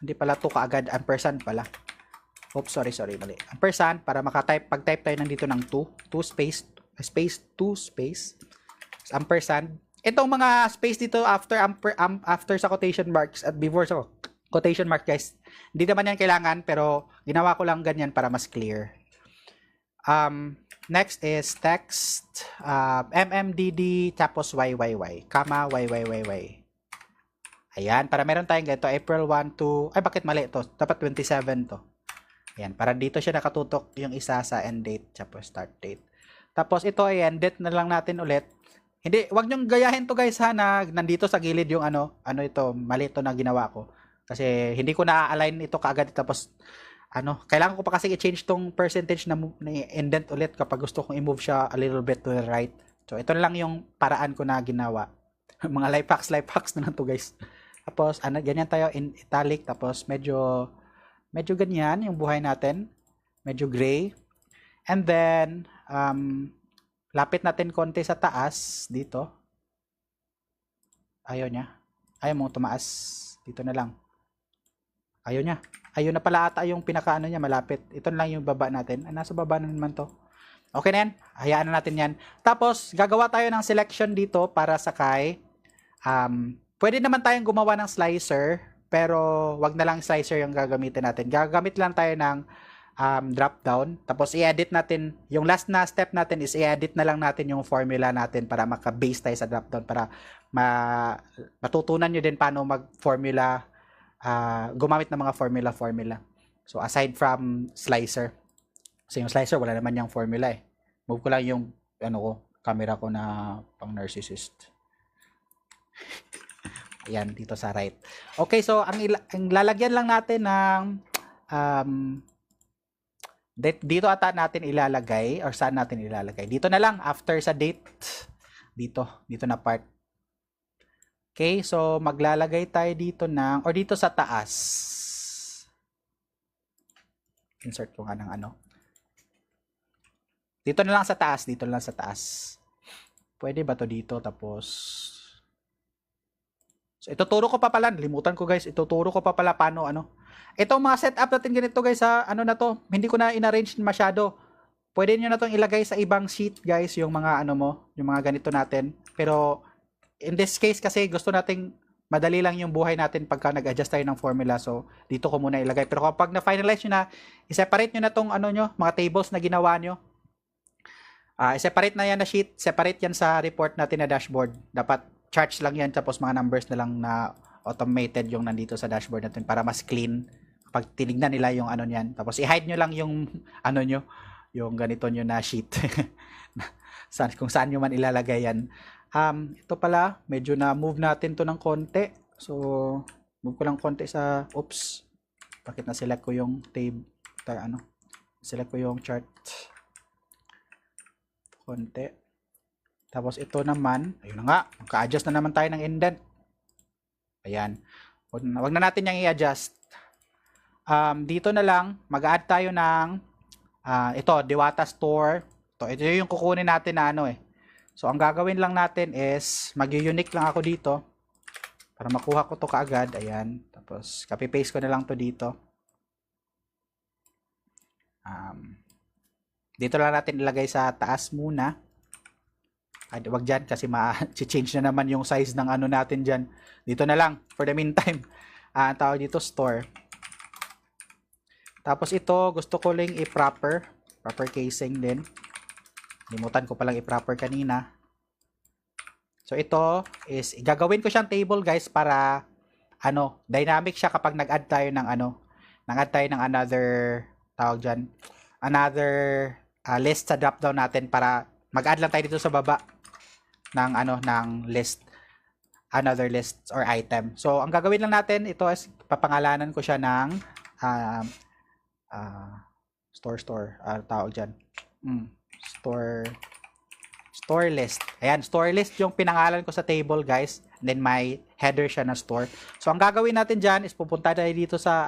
Hindi pala 2 kaagad, ampersand pala. Oops, sorry, mali. Ampersand, para makatype, pag-type tayo nandito ng 2 space, 2 space, ampersand. Itong mga space dito after sa quotation marks at before sa quotation mark, guys, hindi naman yan kailangan, pero ginawa ko lang ganyan para mas clear. Next is text, MMDD, tapos YYY, comma, YYYY. Ayan, para meron tayong ganito, April 1 to, bakit mali ito? Dapat 27 to. Ayan, para dito siya nakatutok yung isa sa end date, tapos start date. Tapos ito, ayan, date na lang natin ulit. Hindi, wag nyong gayahin to, guys, ha, na nandito sa gilid yung ano ito, mali ito na ginawa ko. Kasi hindi ko na-align ito kaagad, tapos kailangan ko pa kasi i-change tong percentage na indent ulit kapag gusto kong i-move siya a little bit to the right. So ito lang yung paraan ko na ginawa. Mga life hacks na lang to, guys. Tapos ganyan tayo in italic, tapos medyo ganyan yung buhay natin. Medyo gray. And then lapit natin konti sa taas dito. Ayaw niya. Ayaw mo tumaas. Dito na lang. Ayaw niya. Ayaw na pala ata yung pinakaano niya malapit. Ito na lang yung baba natin. Nasa baba na naman to. Okay na yan. Hayaan na natin yan. Tapos, gagawa tayo ng selection dito para sa kay. Pwede naman tayong gumawa ng slicer. Pero, wag na lang slicer yung gagamitin natin. Gagamit lang tayo ng drop down. Tapos i-edit natin, yung last na step natin is i-edit na lang natin yung formula natin para maka-base tayo sa drop down, para matutunan nyo din paano mag-formula, gumamit ng mga formula. So aside from slicer, kasi yung slicer wala naman yung formula eh. Move ko lang yung camera ko na pang narcissist. Ayan, dito sa right. Okay, so ang lalagyan lang natin ng dito ata natin ilalagay, or saan natin ilalagay? Dito na lang, after sa date. Dito na part. Okay, so maglalagay tayo dito ng, or dito sa taas. Insert ko nga ng Dito na lang sa taas, Pwede ba to dito, tapos so ituturo ko pa pala, limutan ko, guys, ituturo ko pa pala paano Itong mga setup natin ganito, guys, sa na to, hindi ko na in-arrange masyado. Pwede nyo na itong ilagay sa ibang sheet, guys, yung mga yung mga ganito natin. Pero in this case kasi gusto nating madali lang yung buhay natin pagka nag-adjust tayo ng formula. So dito ko muna ilagay. Pero kapag na-finalize nyo na, i-separate nyo na tong mga tables na ginawa nyo. I-separate na yan na sheet, separate yan sa report natin na dashboard. Dapat charts lang yan, tapos mga numbers na lang na automated yung nandito sa dashboard natin para mas clean pag tinignan nila yung niyan. Tapos i-hide nyo lang yung nyo, yung ganito nyo na sheet. Kung saan nyo man ilalagay yan. Ito pala, medyo na move natin to ng konti. So move ko lang konti sa, oops, bakit na select ko yung select ko yung chart konti. Tapos ito naman, ayun na nga, magka-adjust na naman tayo ng indent. Ayan. Wag na natin yung i-adjust. Dito na lang, mag-add tayo ng ito, Diwata Store. Ito yung kukunin natin na So, ang gagawin lang natin is, mag-unique lang ako dito para makuha ko to kaagad. Ayan. Tapos, copy-paste ko na lang to dito. Dito lang natin ilagay sa taas muna. Wag dyan kasi ma-change na naman yung size ng natin dyan. Dito na lang for the meantime. Ang tawag dito, store. Tapos ito, gusto ko lang i-proper casing din. Limutan ko palang i-proper kanina. So ito is gagawin ko siyang table guys para dynamic siya kapag nag-add tayo ng nag-add tayo ng another tawag diyan, another list sa drop down natin para mag-add lang tayo dito sa baba ng ng list, another list or item. So ang gagawin lang natin ito is papangalanan ko siya ng store tawag diyan. Store list. Ayan, store list yung pinangalan ko sa table, guys. And then may header siya na store. So ang gagawin natin diyan is pupunta tayo dito sa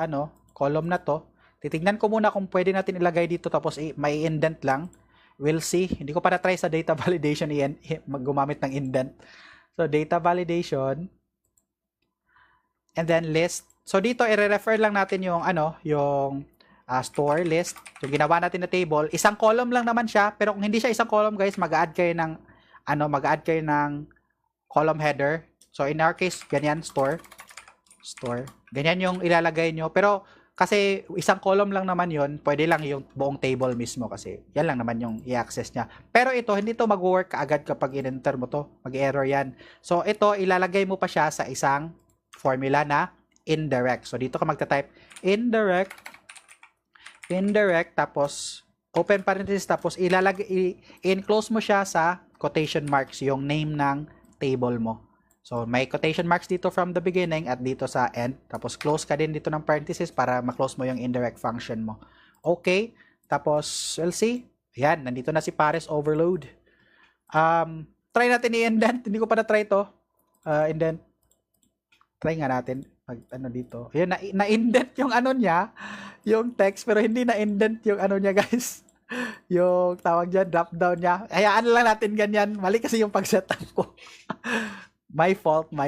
column na to. Titingnan ko muna kung pwede natin ilagay dito tapos may indent lang. We'll see. Hindi ko pa na-try sa data validation gumamit ng indent. So data validation and then list. So dito i-refer lang natin yung yung store list. Yung ginawa natin na table, isang column lang naman siya, pero kung hindi siya isang column, guys, mag-add kayo ng column header. So in our case, ganyan store. Ganyan yung ilalagay nyo. Pero kasi isang column lang naman yon, pwede lang yung buong table mismo kasi yan lang naman yung i-access niya. Pero ito, hindi to mag-work kaagad kapag in-enter mo to. Mag-error yan. So ito, ilalagay mo pa siya sa isang formula na indirect. So dito ka magta-type indirect, tapos open parenthesis, tapos i-enclose mo siya sa quotation marks yung name ng table mo. So may quotation marks dito from the beginning at dito sa end, tapos close ka din dito ng parenthesis para ma-close mo yung indirect function mo. Okay, tapos we'll see. Ayan, nandito na si Pares overload. Try natin i-indent. Hindi ko pa na-try to. Indent. Try nga natin dito. Ayun, na-indent yung niya, yung text, pero hindi na-indent yung niya, guys. Yung tawag dyan, drop down niya. Hayaan lang natin ganyan. Mali kasi yung pag-setup ko. my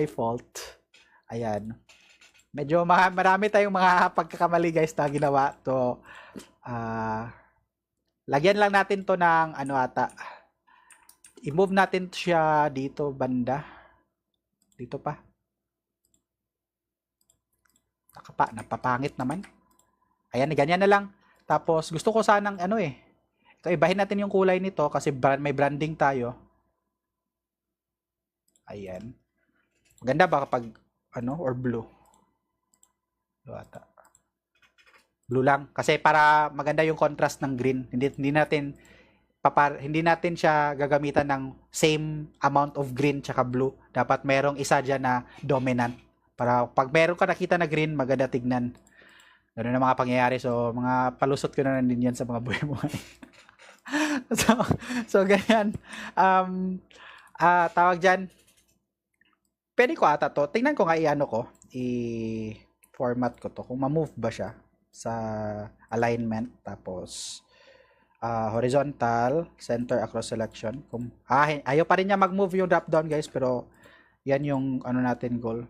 fault. Ayan. Medyo marami tayong mga pagkakamali, guys, na ginawa. To, lagyan lang natin to ng i-move natin siya dito banda. Dito pa. Napapangit naman. Ayan, ganyan na lang. Tapos, gusto ko sanang ito, ibahin natin yung kulay nito kasi may branding tayo. Ayan. Maganda ba kapag or blue? Blue lang. Kasi para maganda yung contrast ng green. Hindi natin siya gagamitan ng same amount of green tsaka blue. Dapat merong isa dyan na dominant. Para pag meron ka nakita na green, maganda tignan. Ganun na mga pangyayari. So, mga palusot ko na din yan sa mga buhay-buhay. so, ganyan. Tawag dyan. Pwede ko ata to. Tingnan ko nga i-format ko to. Kung ma-move ba siya sa alignment. Tapos, horizontal, center across selection. Ayaw pa rin niya mag-move yung drop-down, guys. Pero, yan yung natin goal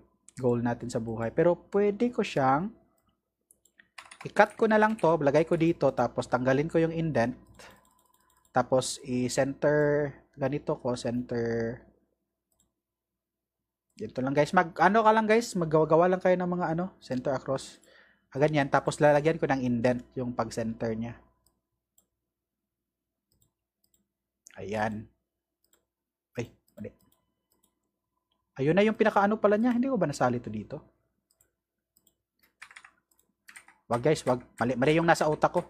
natin sa buhay. Pero pwede ko siyang i-cut ko na lang to, lagay ko dito, tapos tanggalin ko yung indent. Tapos i-center ganito ko, center. Dito lang, guys. Maggawa lang kayo ng mga center across. Ganyan, tapos lalagyan ko ng indent yung pag-center niya. Ayan. Ayun na yung pinaka pala niya. Hindi ko ba nasali ito dito? Wag, guys, wag. Mali yung nasa utak ko.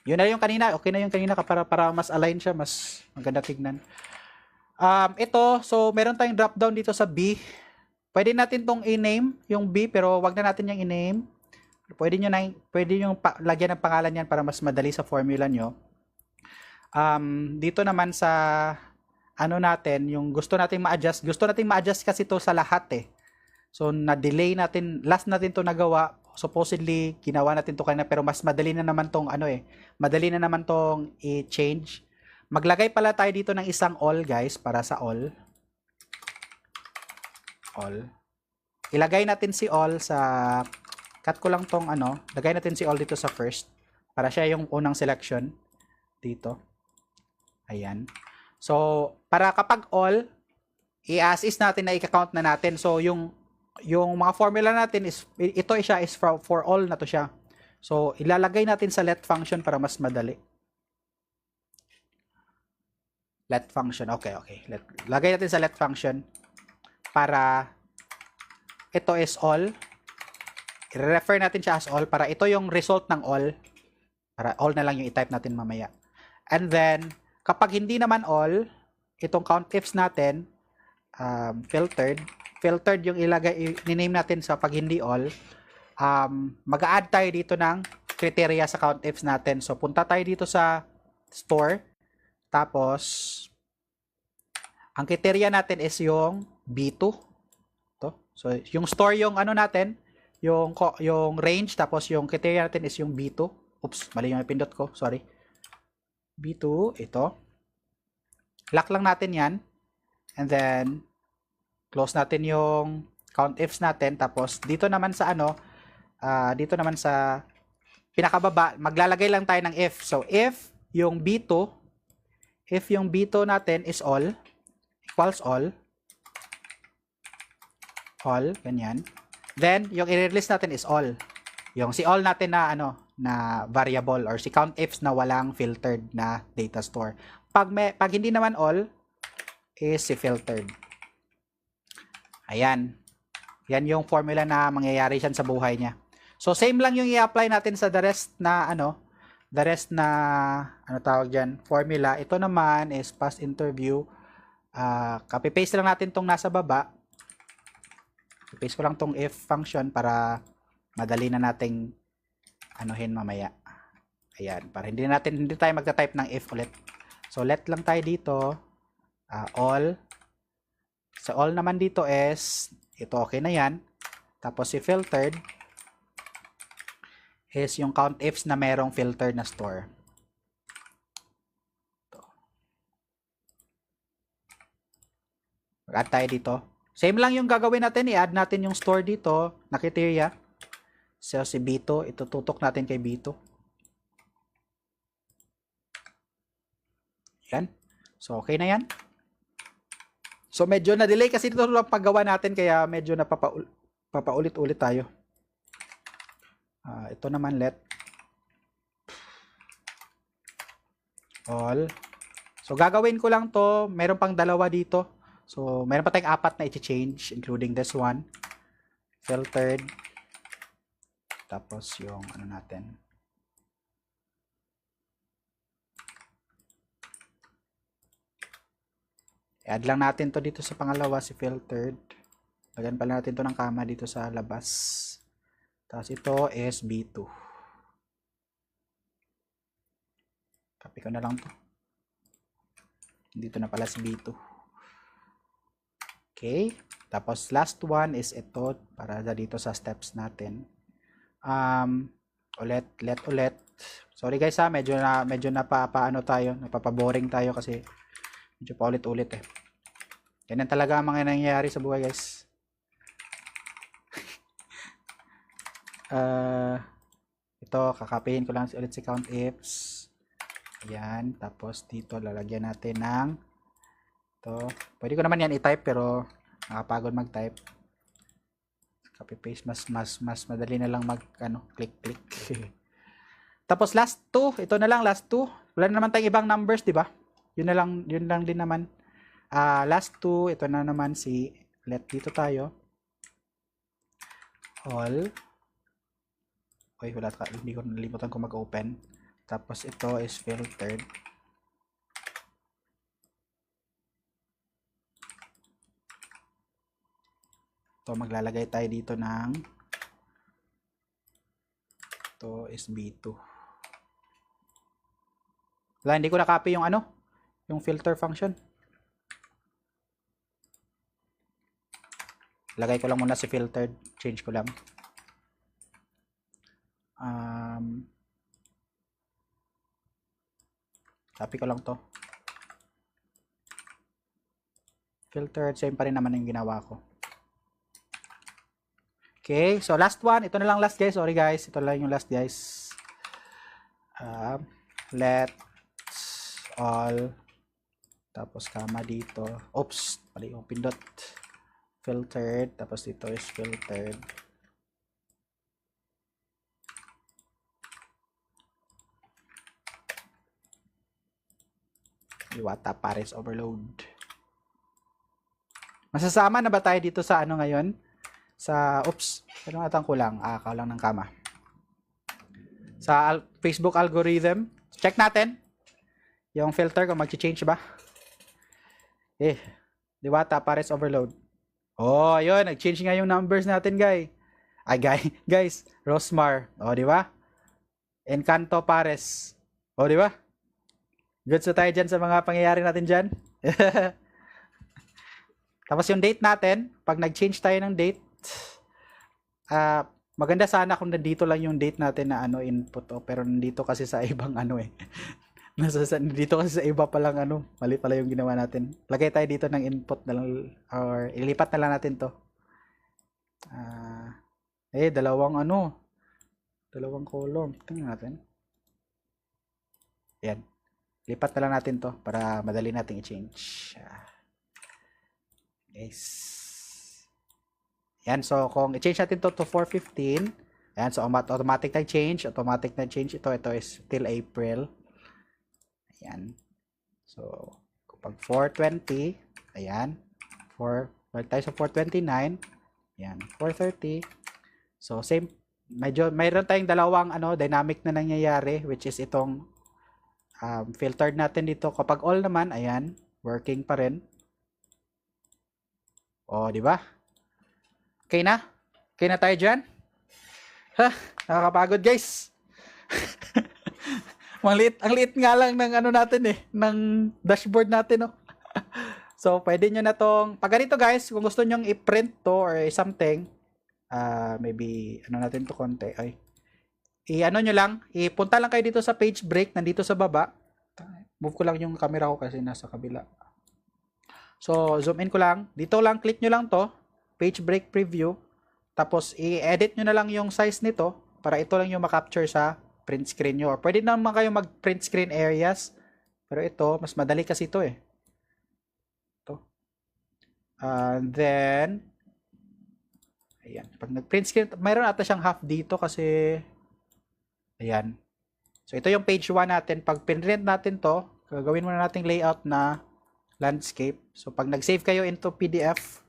Yun na yung kanina. Okay na yung kanina para mas align siya. Mas maganda tignan. Ito, so meron tayong drop down dito sa B. Pwede natin tong i-name yung B, pero wag na natin yung i-name. Pwede nyo lagyan ng pangalan yan para mas madali sa formula nyo. Dito naman sa natin, yung gusto nating ma-adjust. Gusto nating ma-adjust kasi to sa lahat eh. So, na-delay natin. Last natin to nagawa. Supposedly, ginawa natin to kanina. Pero mas madali na naman tong madali na naman tong i-change. Maglagay pala tayo dito ng isang all, guys. Para sa all. All. Ilagay natin si all sa... Cut ko lang tong Lagay natin si all dito sa first. Para siya yung unang selection. Dito. Ayan. So, para kapag all, i-as is natin na i-count na natin. So, yung yung mga formula natin is, ito siya is for all na to siya. So, ilalagay natin sa let function para mas madali. Let function. Okay. Lagay natin sa let function para ito is all. I-refer natin siya as all para ito yung result ng all. Para all na lang yung i-type natin mamaya. And then, kapag hindi naman all, itong countifs natin, filtered yung ni-name natin sa pag hindi all, mag-a-add tayo dito ng criteria sa countifs natin. So, punta tayo dito sa store. Tapos, ang criteria natin is yung B2. To. So, yung store yung ano natin, yung range, tapos yung criteria natin is yung B2. Oops, mali yung pindot ko. Sorry. B2, ito. Lock lang natin yan. And then, close natin yung countifs natin. Tapos, dito naman sa dito naman sa pinakababa, maglalagay lang tayo ng if. So, if yung B2 natin is all, equals all, ganyan. Then, yung i-release natin is all. Yung si all natin na, na variable or si countifs na walang filtered na data store. Pag hindi naman all, is si filtered. Ayan. Yan yung formula na mangyayari siya sa buhay niya. So, same lang yung i-apply natin sa the rest na, tawag dyan, formula. Ito naman is past interview. Copy-paste lang natin tong nasa baba. Copy-paste ko lang tong if function para madali na nating anuhin mamaya. Ayan, para hindi tayo magta-type ng if ulit. So, let lang tayo dito. All. So, all naman dito is, ito okay na yan. Tapos, si filtered is yung countifs na merong filtered na store. Mag-add tayo dito. Same lang yung gagawin natin. I-add natin yung store dito na criteria. So, si B2, itututok natin kay B2. Yan. So, okay na yan. So, medyo na-delay kasi ito lang paggawa natin kaya medyo papaulit-ulit tayo. Ito naman let all. So, gagawin ko lang to. Meron pang dalawa dito. So, meron pa tayong 4 na i-change including this one. Filtered. Tapos yung natin. I-add lang natin to dito sa pangalawa, si filtered. Lagyan pala natin to ng kama dito sa labas. Tapos ito is B2. Copy ko na lang to. Dito na pala si B2. Okay. Tapos last one is ito para dito sa steps natin. Ulit. Sorry guys medyo napapaboring tayo kasi medyo paulit-ulit eh. Ganyan talaga ang mga nangyayari sa buhay guys. Ito, kakapihin ko lang ulit si countifs. Ayan, tapos dito lalagyan natin ng ito. Pwede ko naman yan i-type pero nakapagod mag-type. Copy paste, mas madali na lang click. Tapos last 2, ito na lang last 2. Wala na naman tayong ibang numbers, di ba? Yun lang din naman. Last 2, ito na naman si let dito tayo. All. Okay, hindi ko nalimutan ko mag-open. Tapos ito is filtered. Ito, maglalagay tayo dito ng ito is B2. Wala, hindi ko na-copy yung yung filter function. Lagay ko lang muna si filtered. Change ko lang. Copy ko lang to. Filtered, same pa rin naman yung ginawa ko. Okay, so last one. Ito na lang last guys. Sorry guys. Ito lang yung last guys. Let all. Tapos kama dito. Oops, mali yung pindot. filtered, tapos dito is filtered. Diwata Pares overload. Masasama na ba tayo dito sa ano ngayon? Sa, oops, pero natang kulang. Kulang ng kama. Sa Facebook algorithm. Check natin. Yung filter kung mag-change ba. Diwata Pares overload. Oh, ayun. Nag-change nga yung numbers natin, guys. Guys. Rosmar. Oh, di ba? Encanto Pares. Oh, di ba? Goods na tayo dyan sa mga pangyayari natin dyan. Tapos yung date natin, pag nag-change tayo ng date, maganda sana kung nandito lang yung date natin na ano input. Pero nandito kasi sa ibang ano eh. Nandito kasi sa iba palang ano, mali pala yung ginawa natin. Lagay tayo dito ng input na lang, or ilipat na lang natin to. Dalawang column. Tingnan natin. Yan. Lipat na lang natin to para madali nating i-change. Guys. Yan. So, kung i-change natin to 4:15, yan. So, automatic na change. Automatic na change. Ito is till April. Ayan. So, kapag 4:20, ayan. Balik tayo sa 4:29. Ayan. 4:30. So, same. Mayroon tayong dalawang dynamic na nangyayari, which is itong filtered natin dito. Kapag all naman, ayan, working pa rin. Oh, di ba? Okay na? Okay na tayo dyan? Nakakapagod, guys. Ang liit nga lang ng natin ng dashboard natin, no? So, pwede nyo na tong, pag ganito, guys, kung gusto nyo i-print to or something, maybe, natin to konti, nyo lang, ipunta lang kayo dito sa page break, nandito sa baba. Move ko lang yung camera ko kasi nasa kabila. So, zoom in ko lang. Dito lang, click nyo lang to, page break preview. Tapos, i-edit nyo na lang yung size nito para ito lang yung makapture sa print screen nyo. Or pwede naman kayo mag-print screen areas. Pero ito, mas madali kasi ito eh. Ito. And then, ayan. Pag nag-print screen, mayroon ata siyang half dito kasi ayan. So, ito yung page 1 natin. Pag pinrint natin to, gagawin muna nating layout na landscape. So, pag nag-save kayo into PDF,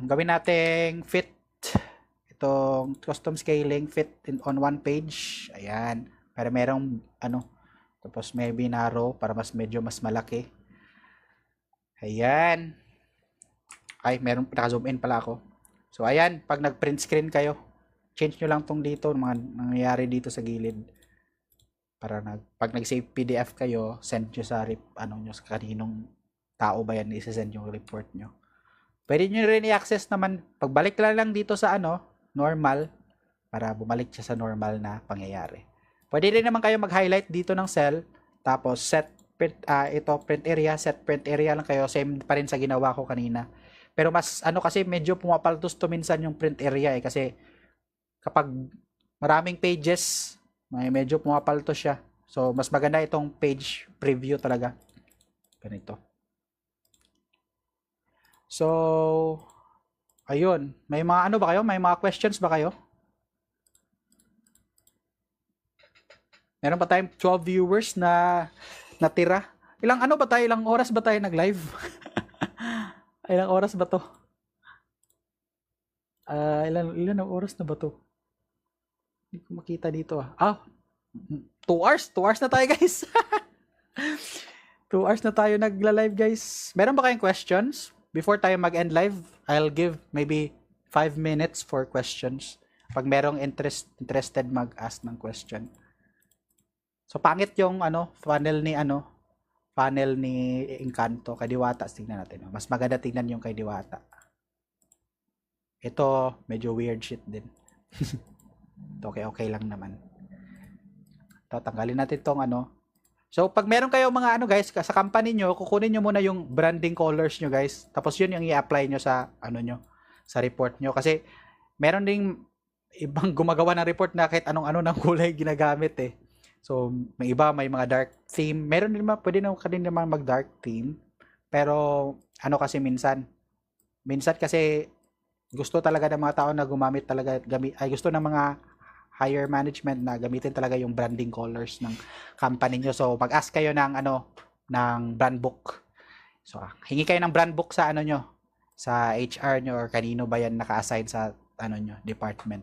gawin nating fit itong custom scaling fit on one page. Ayan. Para merong tapos may binarrow para medyo mas malaki. Ayan. Meron naka-zoom in pala ako. So, ayan. Pag nag-print screen kayo, change nyo lang tong dito, mga nangyayari dito sa gilid. Para pag nag-save PDF kayo, send nyo sa sa kaninong tao ba yan, isa-send yung report nyo. Pwede nyo rin i-access naman, pagbalik lang dito sa normal, para bumalik siya sa normal na pangyayari. Pwede rin naman kayo mag-highlight dito ng cell, tapos set print, print area, set print area lang kayo, same pa rin sa ginawa ko kanina. Pero mas kasi medyo pumapaltos to minsan yung print area kasi kapag maraming pages, medyo pumapalto siya. So, mas maganda itong page preview talaga. Ganito. So, ayun. May mga ba kayo? May mga questions ba kayo? Meron pa tayong 12 viewers na natira. Ilang oras ba tayo nag-live? Ilang oras ba to? Ilan oras na ba to? Hindi ko makita dito 2 hours. 2 hours na tayo, guys. 2 hours na tayo nagla-live, guys. Meron ba kayong questions? Before tayo mag-end live, I'll give maybe 5 minutes for questions. Pag merong interested mag-ask ng question. So, pangit yung funnel ni Encanto kay Diwata. Tingnan natin. Mas maganda tingnan yung kay Diwata. Ito, medyo weird shit din. Okay lang naman. Tatanggalin natin tong So, pag meron kayo mga guys, sa company nyo, kukunin nyo muna yung branding colors nyo, guys. Tapos yun yung i-apply nyo sa nyo, sa report nyo. Kasi meron ding ibang gumagawa ng report na kahit anong ng kulay ginagamit eh. So, may iba, may mga dark theme. Meron din naman, pwede naman mag-dark theme. Pero, kasi minsan, Minsan kasi gusto talaga ng mga tao na gumamit talaga, ay gusto ng mga higher management na gamitin talaga yung branding colors ng company nyo. So, mag-ask kayo ng ng brand book. So, hingi kayo ng brand book sa nyo, sa HR nyo or kanino ba yan naka-assign sa nyo, department.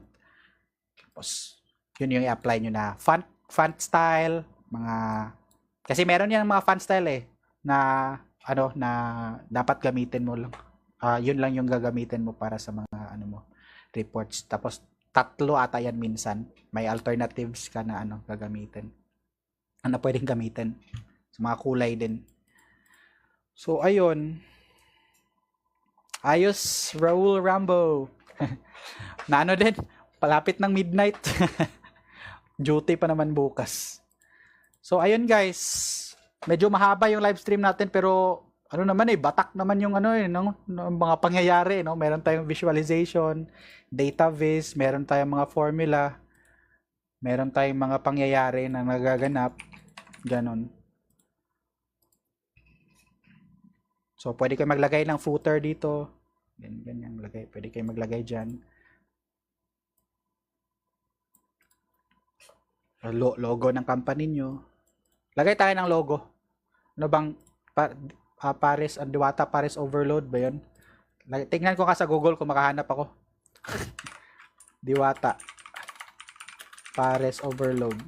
Tapos, yun yung i-apply nyo na font style, mga, kasi meron yan mga font style na, na dapat gamitin mo lang. Yun lang yung gagamitin mo para sa mga, reports. Tapos, 3 ata yan minsan. May alternatives ka na, gagamitin. Pwedeng gamitin. Sa mga kulay din. So, ayun. Ayos, Raul Rambo. Na din, palapit ng midnight. Duty pa naman bukas. So, ayun guys. Medyo mahaba yung live stream natin pero batak naman yung mga pangyayari, no? Meron tayong visualization, data viz, meron tayong mga formula, meron tayong mga pangyayari na nagaganap, ganon. So, pwede kayo maglagay ng footer dito. Ganyan lagay. Pwede kayo maglagay dyan. Logo ng company nyo. Lagay tayo ng logo. Ano bang Paris, Diwata Paris Overload ba yun? Tingnan ko ka sa Google kung makahanap ako. Diwata Paris Overload.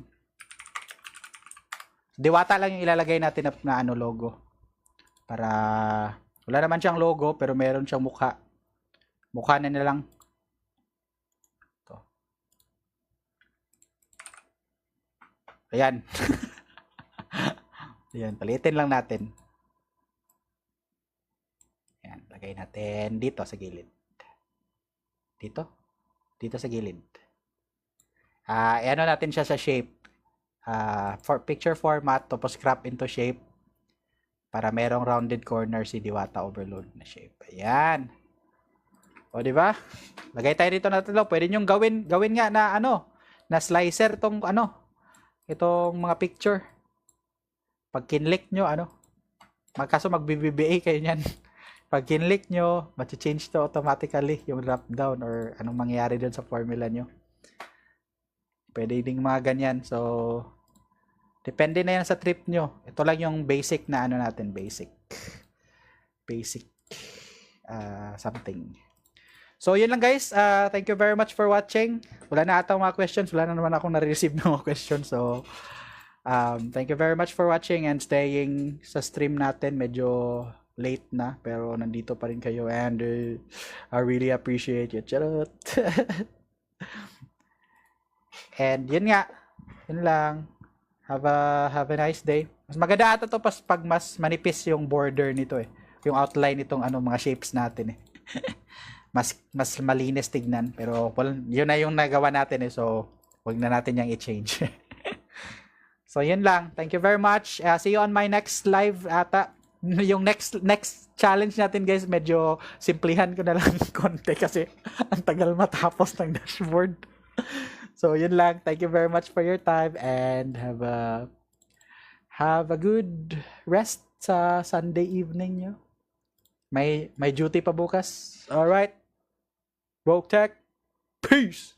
Diwata lang yung ilalagay natin na logo. Para wala naman siyang logo pero meron siyang mukha. Mukha na lang. Ito. Ayan. Ayan, palitin lang natin. Ayan, lagay natin dito sa gilid. Dito sa gilid. Natin siya sa shape. For picture format, tapos crop into shape. Para merong rounded corner si Diwata Overload na shape. Ayan. O, di ba? Lagay tayo dito na tatlo. Pwede nyo gawin nga na na slicer tong itong mga picture. Pag kinlik nyo, magkaso mag-BBA kayo niyan. Pag kinlik nyo, mag-change to automatically yung drop down or anong mangyayari dun sa formula nyo. Pwede ding mga ganyan. So, depende na yan sa trip nyo. Ito lang yung basic na natin. Basic something. So, yun lang guys. Thank you very much for watching. Wala na atang mga questions. Wala na naman akong na-receive ng mga questions. So, thank you very much for watching and staying sa stream natin. Medyo late na. Pero nandito pa rin kayo. And I really appreciate you. Charot. And yun nga. Yun lang. Have a nice day. Mas maganda ata to pag mas manipis yung border nito Yung outline nitong mga shapes natin mas malinis tignan. Pero yun na yung nagawa natin So, wag na natin yang i-change. So, yun lang. Thank you very much. See you on my next live ata. Yung next challenge natin guys, medyo simplihan ko na lang konti kasi ang tagal matapos ng dashboard. So, yun lang. Thank you very much for your time and have a good rest sa Sunday evening nyo. May duty pa bukas. Alright. Woke Tech. Peace!